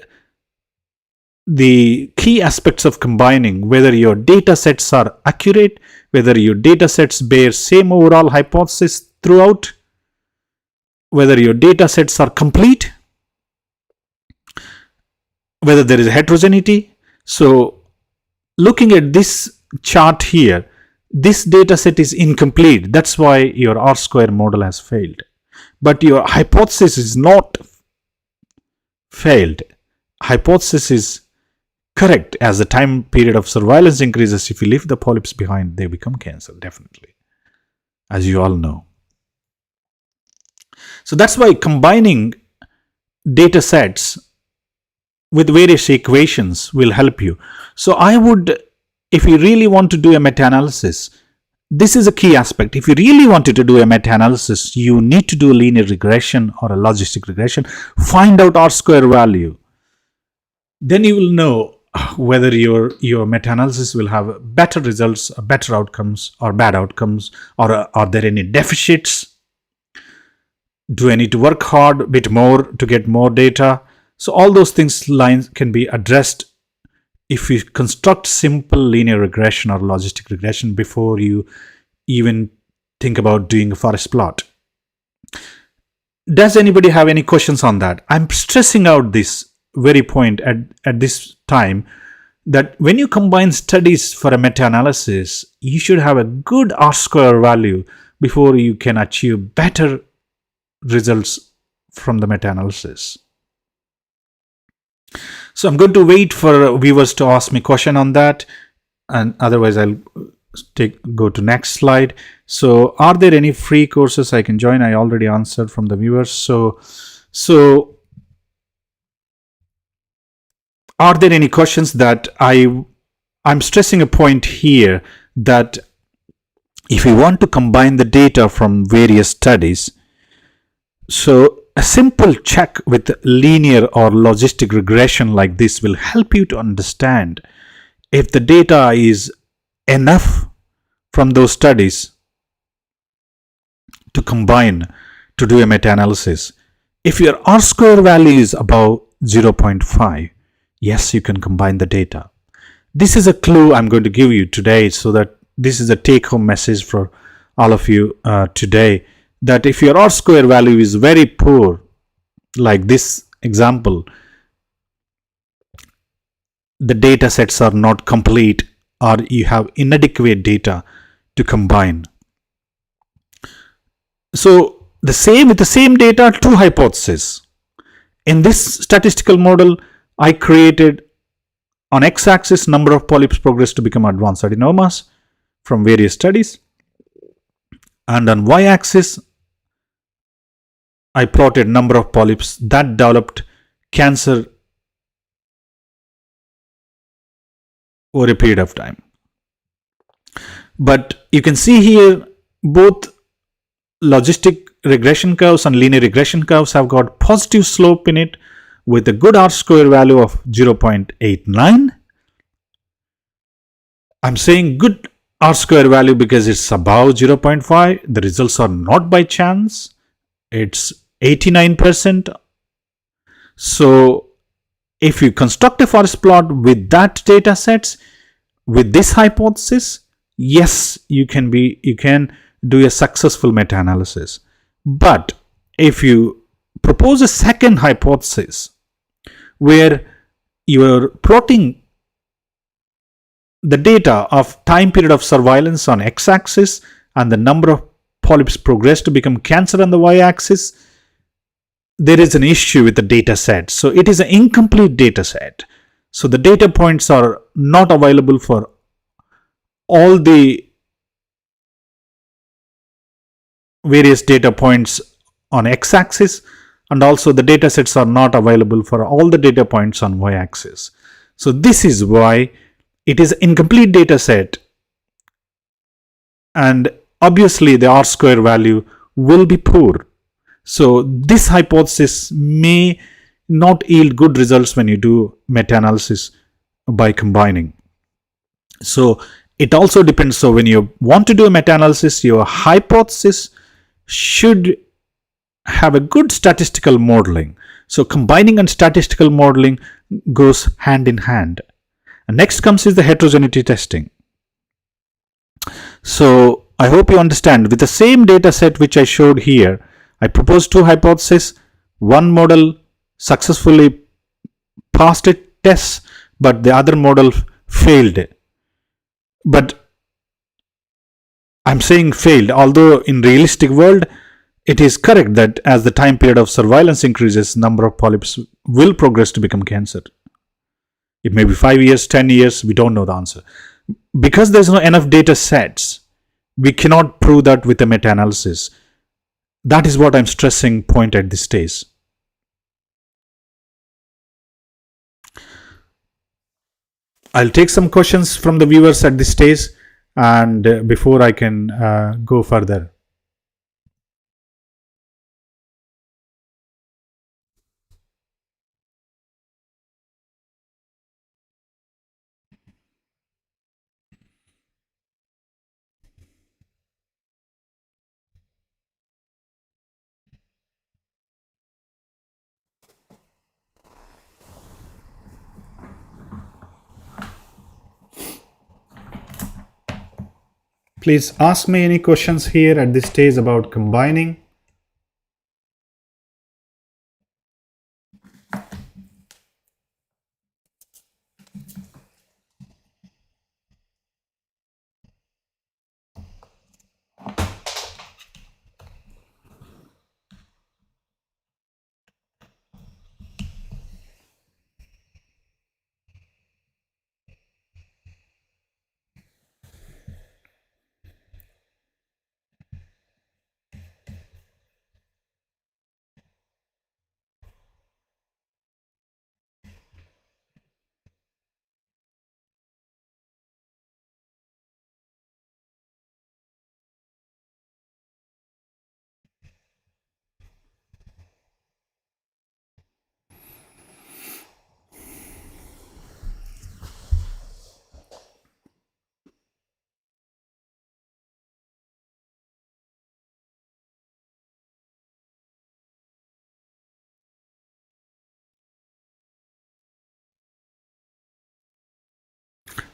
the key aspects of combining, whether your data sets are accurate, whether your data sets bear same overall hypothesis throughout, whether your data sets are complete, whether there is heterogeneity. So looking at this chart here, this data set is incomplete. That's why your R-square model has failed. But your hypothesis is not failed. Hypothesis is correct. As the time period of surveillance increases, if you leave the polyps behind, they become cancer, definitely, as you all know. So that's why combining data sets with various equations will help you. So I would, if you really want to do a meta-analysis, this is a key aspect. If you really wanted to do a meta-analysis, you need to do a linear regression or a logistic regression, find out R-square value. Then you will know whether your meta-analysis will have better results, or better outcomes, or bad outcomes, or are there any deficits? Do I need to work hard a bit more to get more data? So all those lines can be addressed if you construct simple linear regression or logistic regression before you even think about doing a forest plot. Does anybody have any questions on that? I'm stressing out this very point at this time, that when you combine studies for a meta-analysis, you should have a good R-square value before you can achieve better results from the meta-analysis. So I'm going to wait for viewers to ask me a question on that, and otherwise I'll go to next slide. So are there any free courses I can join? I already answered from the viewers. So are there any questions that I'm stressing a point here, that if you want to combine the data from various studies, so a simple check with linear or logistic regression like this will help you to understand if the data is enough from those studies to combine to do a meta-analysis. If your R-square value is above 0.5, yes, you can combine the data. This is a clue I'm going to give you today, so that this is a take-home message for all of you today, that if your R-square value is very poor, like this example, the data sets are not complete or you have inadequate data to combine. So with the same data, two hypotheses. In this statistical model, I created on x-axis number of polyps progress to become advanced adenomas from various studies, and on y-axis I plotted number of polyps that developed cancer over a period of time. But you can see here both logistic regression curves and linear regression curves have got positive slope in it with a good R-square value of 0.89. I'm saying good R-square value because it's above 0.5. The results are not by chance. It's 89%. So if you construct a forest plot with that data sets, with this hypothesis, yes, you can do a successful meta-analysis. But if you propose a second hypothesis where you are plotting the data of time period of surveillance on x-axis and the number of polyps progress to become cancer on the y-axis, there is an issue with the data set. So it is an incomplete data set. So the data points are not available for all the various data points on x-axis, and also the data sets are not available for all the data points on y-axis. So this is why it is an incomplete data set, and obviously the R-square value will be poor. So this hypothesis may not yield good results when you do meta-analysis by combining. So it also depends. So when you want to do a meta-analysis, your hypothesis should have a good statistical modeling. So combining and statistical modeling goes hand in hand. And next comes is the heterogeneity testing. So I hope you understand. With the same data set which I showed here, I proposed two hypotheses. One model successfully passed its tests, but the other model failed. But I'm saying failed, although in realistic world, it is correct that as the time period of surveillance increases, number of polyps will progress to become cancer. It may be 5 years, 10 years, we don't know the answer. Because there's no enough data sets, we cannot prove that with a meta-analysis. That is what I'm stressing point at this stage. I'll take some questions from the viewers at this stage, and before I can go further. Please ask me any questions here at this stage about combining.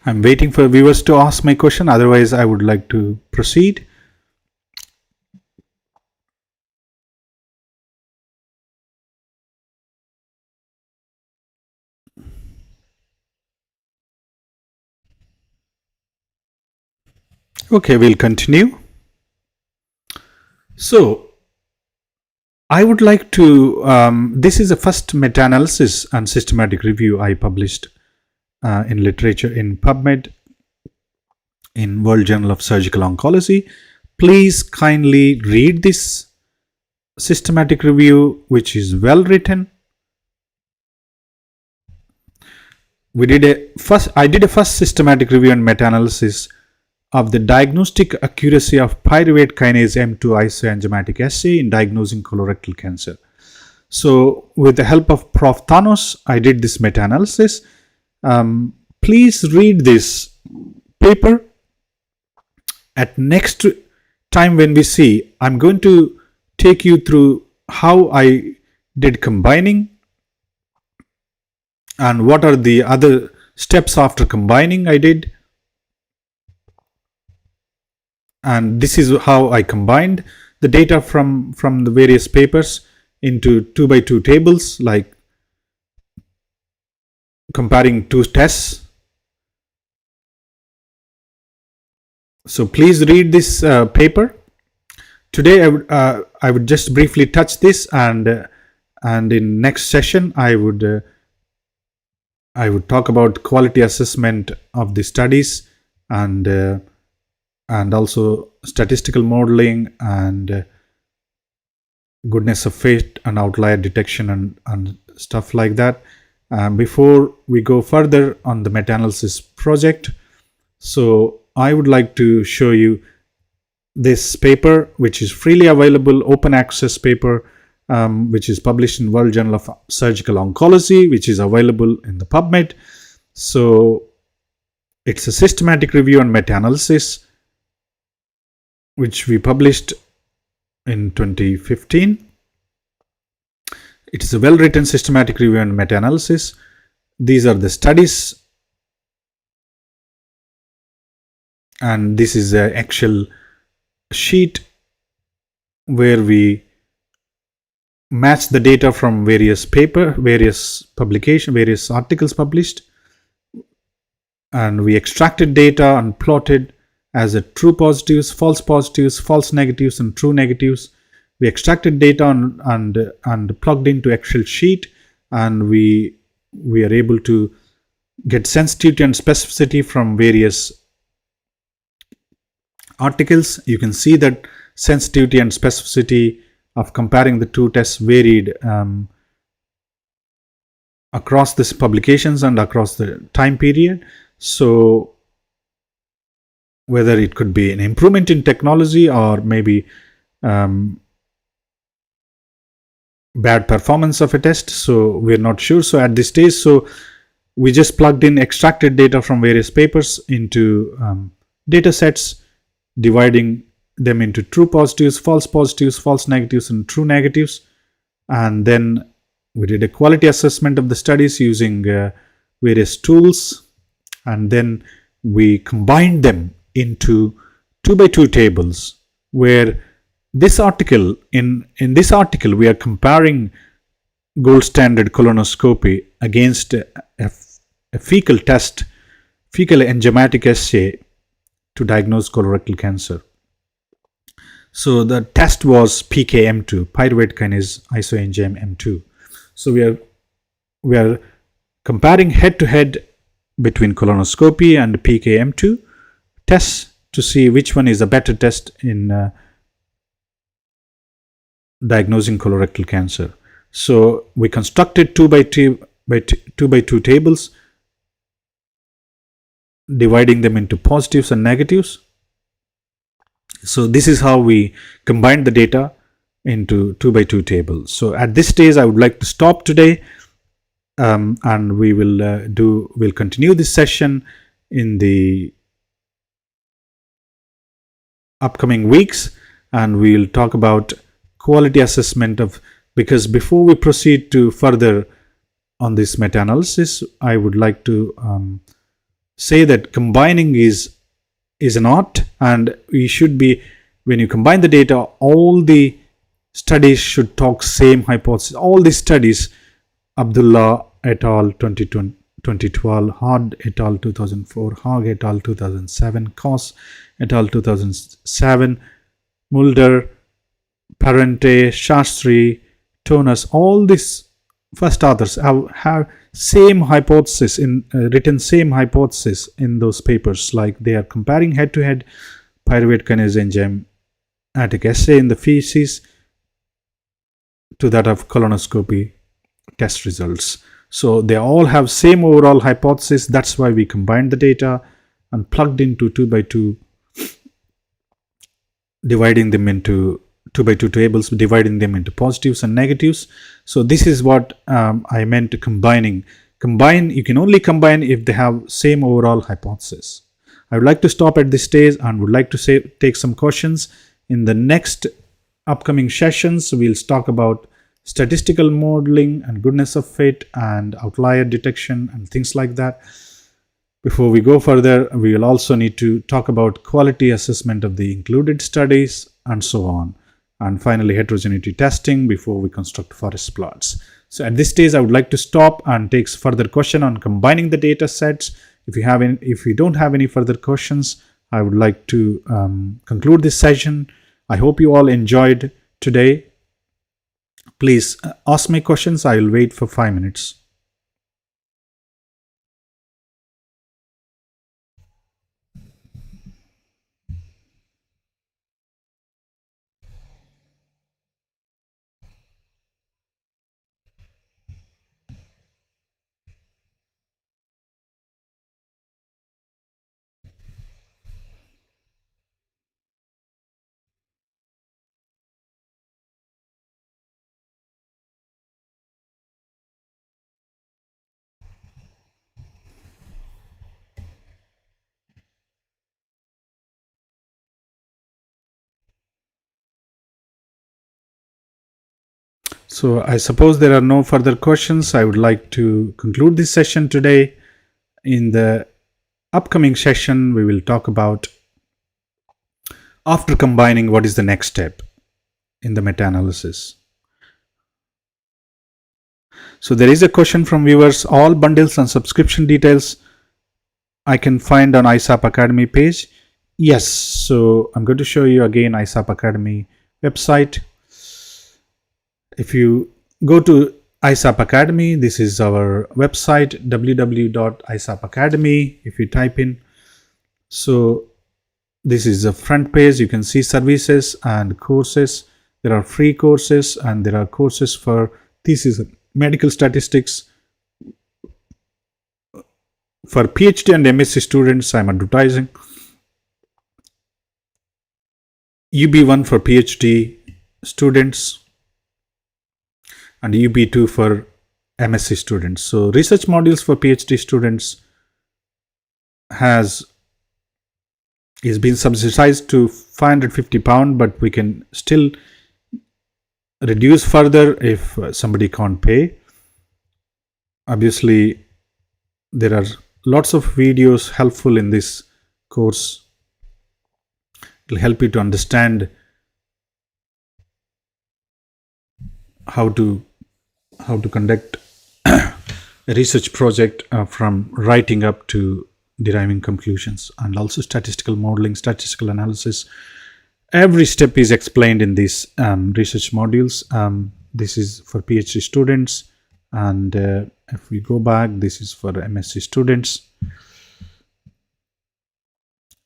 I'm waiting for viewers to ask my question, otherwise I would like to proceed. Okay, we'll continue. So, I would like to, this is the first meta-analysis and systematic review I published in literature in PubMed in World Journal of Surgical Oncology. Please kindly read this systematic review, which is well written. I did a first systematic review and meta-analysis of the diagnostic accuracy of pyruvate kinase M2 isoenzymatic assay in diagnosing colorectal cancer. So, with the help of Prof. Thanos, I did this meta-analysis. Please read this paper. At next time when we see, I'm going to take you through how I did combining and what are the other steps after combining I did. And this is how I combined the data from the various papers into 2x2 tables, like comparing two tests. So please read this paper. Today I would just briefly touch this, and in next session I would talk about quality assessment of the studies and also statistical modeling and goodness of fit and outlier detection and stuff like that. Before we go further on the meta-analysis project, so I would like to show you this paper, which is freely available, open access paper, which is published in World Journal of Surgical Oncology, which is available in the PubMed. So it's a systematic review and meta-analysis, which we published in 2015. It is a well-written systematic review and meta-analysis. These are the studies, and this is an Excel sheet where we match the data from various publication, various articles published, and we extracted data and plotted as a true positives, false negatives, and true negatives. We extracted data and plugged into Excel sheet, and we are able to get sensitivity and specificity from various articles. You can see that sensitivity and specificity of comparing the two tests varied across these publications and across the time period. So whether it could be an improvement in technology or maybe bad performance of a test, so we're not sure. So at this stage, so we just plugged in extracted data from various papers into data sets, dividing them into true positives, false negatives, and true negatives. And then we did a quality assessment of the studies using various tools, and then we combined them into 2x2 tables, where this article, in this article we are comparing gold standard colonoscopy against a fecal test, fecal enzymatic assay to diagnose colorectal cancer. So the test was PKM2, pyruvate kinase isoenzyme M2. So we are comparing head to head between colonoscopy and PKM2 tests to see which one is a better test in diagnosing colorectal cancer. So we constructed 2x2 tables, dividing them into positives and negatives. So this is how we combined the data into 2x2 tables. So at this stage, I would like to stop today, and we will continue this session in the upcoming weeks, and we'll talk about quality assessment of, because before we proceed to further on this meta-analysis, I would like to say that combining is an art, and we should be, when you combine the data, all the studies should talk same hypothesis. All these studies, Abdullah et al. 2012, Hard et al. 2004, Haag et al. 2007, Kos et al. 2007, Mulder, Parente, Shastri, Tonus, all these first authors have same hypothesis in written same hypothesis in those papers, like they are comparing head-to-head pyruvate kinase enzyme atic assay in the feces to that of colonoscopy test results. So they all have same overall hypothesis. That's why we combined the data and plugged into 2 by 2, dividing them into 2 by 2 tables, dividing them into positives and negatives. So this is what I meant combining. You can only combine if they have same overall hypothesis. I would like to stop at this stage and would like to take some questions. In the next upcoming sessions, we'll talk about statistical modeling and goodness of fit and outlier detection and things like that. Before we go further, we will also need to talk about quality assessment of the included studies and so on. And finally, heterogeneity testing before we construct forest plots. So at this stage, I would like to stop and take further question on combining the data sets. If you don't have any further questions, I would like to conclude this session. I hope you all enjoyed today. Please ask me questions. I will wait for 5 minutes. So I suppose there are no further questions. I would like to conclude this session today. In the upcoming session, we will talk about, after combining, what is the next step in the meta-analysis. So there is a question from viewers: all bundles and subscription details I can find on ISAP Academy page. Yes, so I'm going to show you again ISAP Academy website. If you go to ISAP Academy, this is our website, www.isapacademy. If you type in, so this is the front page. You can see services and courses. There are free courses and there are courses for thesis, medical statistics. For PhD and MSc students, I'm advertising UB1 for PhD students and UB2 for MSc students. So research modules for PhD students is been subsidized to £550, but we can still reduce further if somebody can't pay. Obviously, there are lots of videos helpful in this course. It will help you to understand how to conduct a research project from writing up to deriving conclusions, and also statistical modeling, statistical analysis. Every step is explained in these research modules. This is for PhD students, and if we go back, this is for MSc students.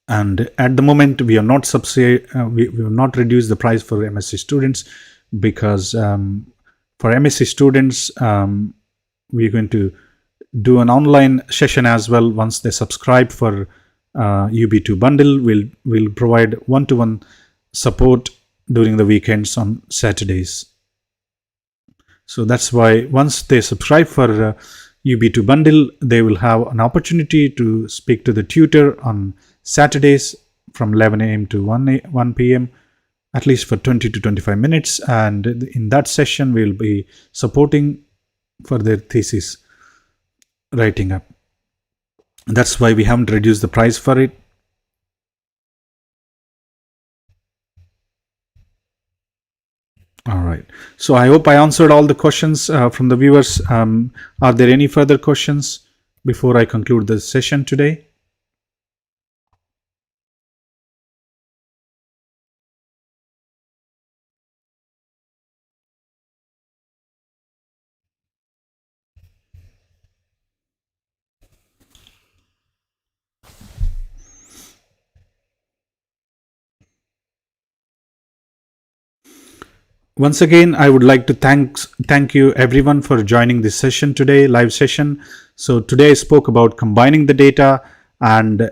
And at the moment, we are not we will not reduce the price for MSc students, because for MSc students, we're going to do an online session as well. Once they subscribe for UB2 bundle, we'll provide one-to-one support during the weekends on Saturdays. So that's why once they subscribe for UB2 bundle, they will have an opportunity to speak to the tutor on Saturdays from 11 a.m. to 1 p.m. at least for 20 to 25 minutes. And in that session, we'll be supporting for their thesis writing up. That's why we haven't reduced the price for it. All right. So I hope I answered all the questions from the viewers. Are there any further questions? before I conclude the session today? Once again, I would like to thank you everyone for joining this session today, live session. So today I spoke about combining the data, and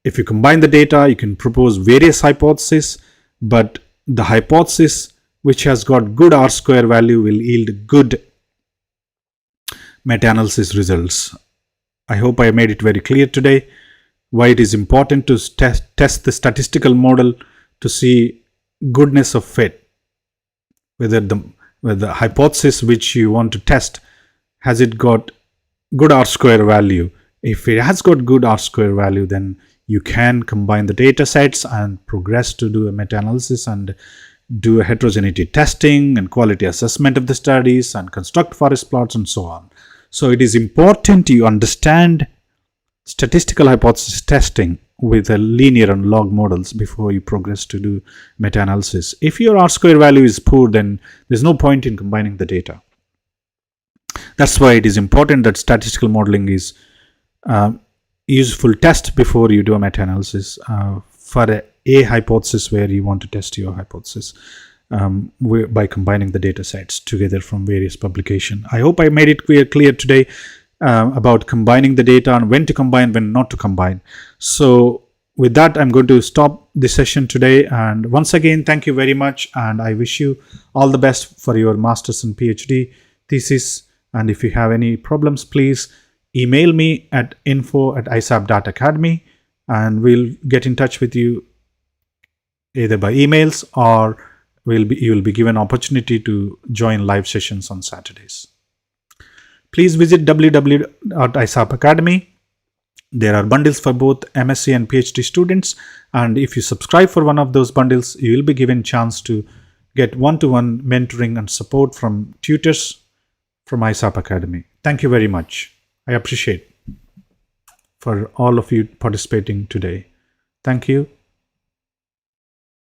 if you combine the data, you can propose various hypotheses, but the hypothesis which has got good R-square value will yield good meta-analysis results. I hope I made it very clear today why it is important to test the statistical model to see goodness of fit. Whether the hypothesis which you want to test, has it got good R-square value. If it has got good R-square value, then you can combine the data sets and progress to do a meta-analysis and do a heterogeneity testing and quality assessment of the studies and construct forest plots and so on. So it is important you understand statistical hypothesis testing with a linear and log models before you progress to do meta-analysis. If your R-square value is poor, then there's no point in combining the data. That's why it is important that statistical modeling is useful test before you do a meta-analysis for a hypothesis where you want to test your hypothesis by combining the data sets together from various publications. I hope I made it clear today about combining the data and when to combine, when not to combine. So with that, I'm going to stop this session today. And once again, thank you very much. And I wish you all the best for your master's and PhD thesis. And if you have any problems, please email me at info@isap.academy, and we'll get in touch with you either by emails or you will be given opportunity to join live sessions on Saturdays. Please visit www.isap.academy. There are bundles for both MSc and PhD students, and if you subscribe for one of those bundles, you will be given chance to get one-to-one mentoring and support from tutors from ISAP Academy. Thank you very much. I appreciate for all of you participating today. Thank you.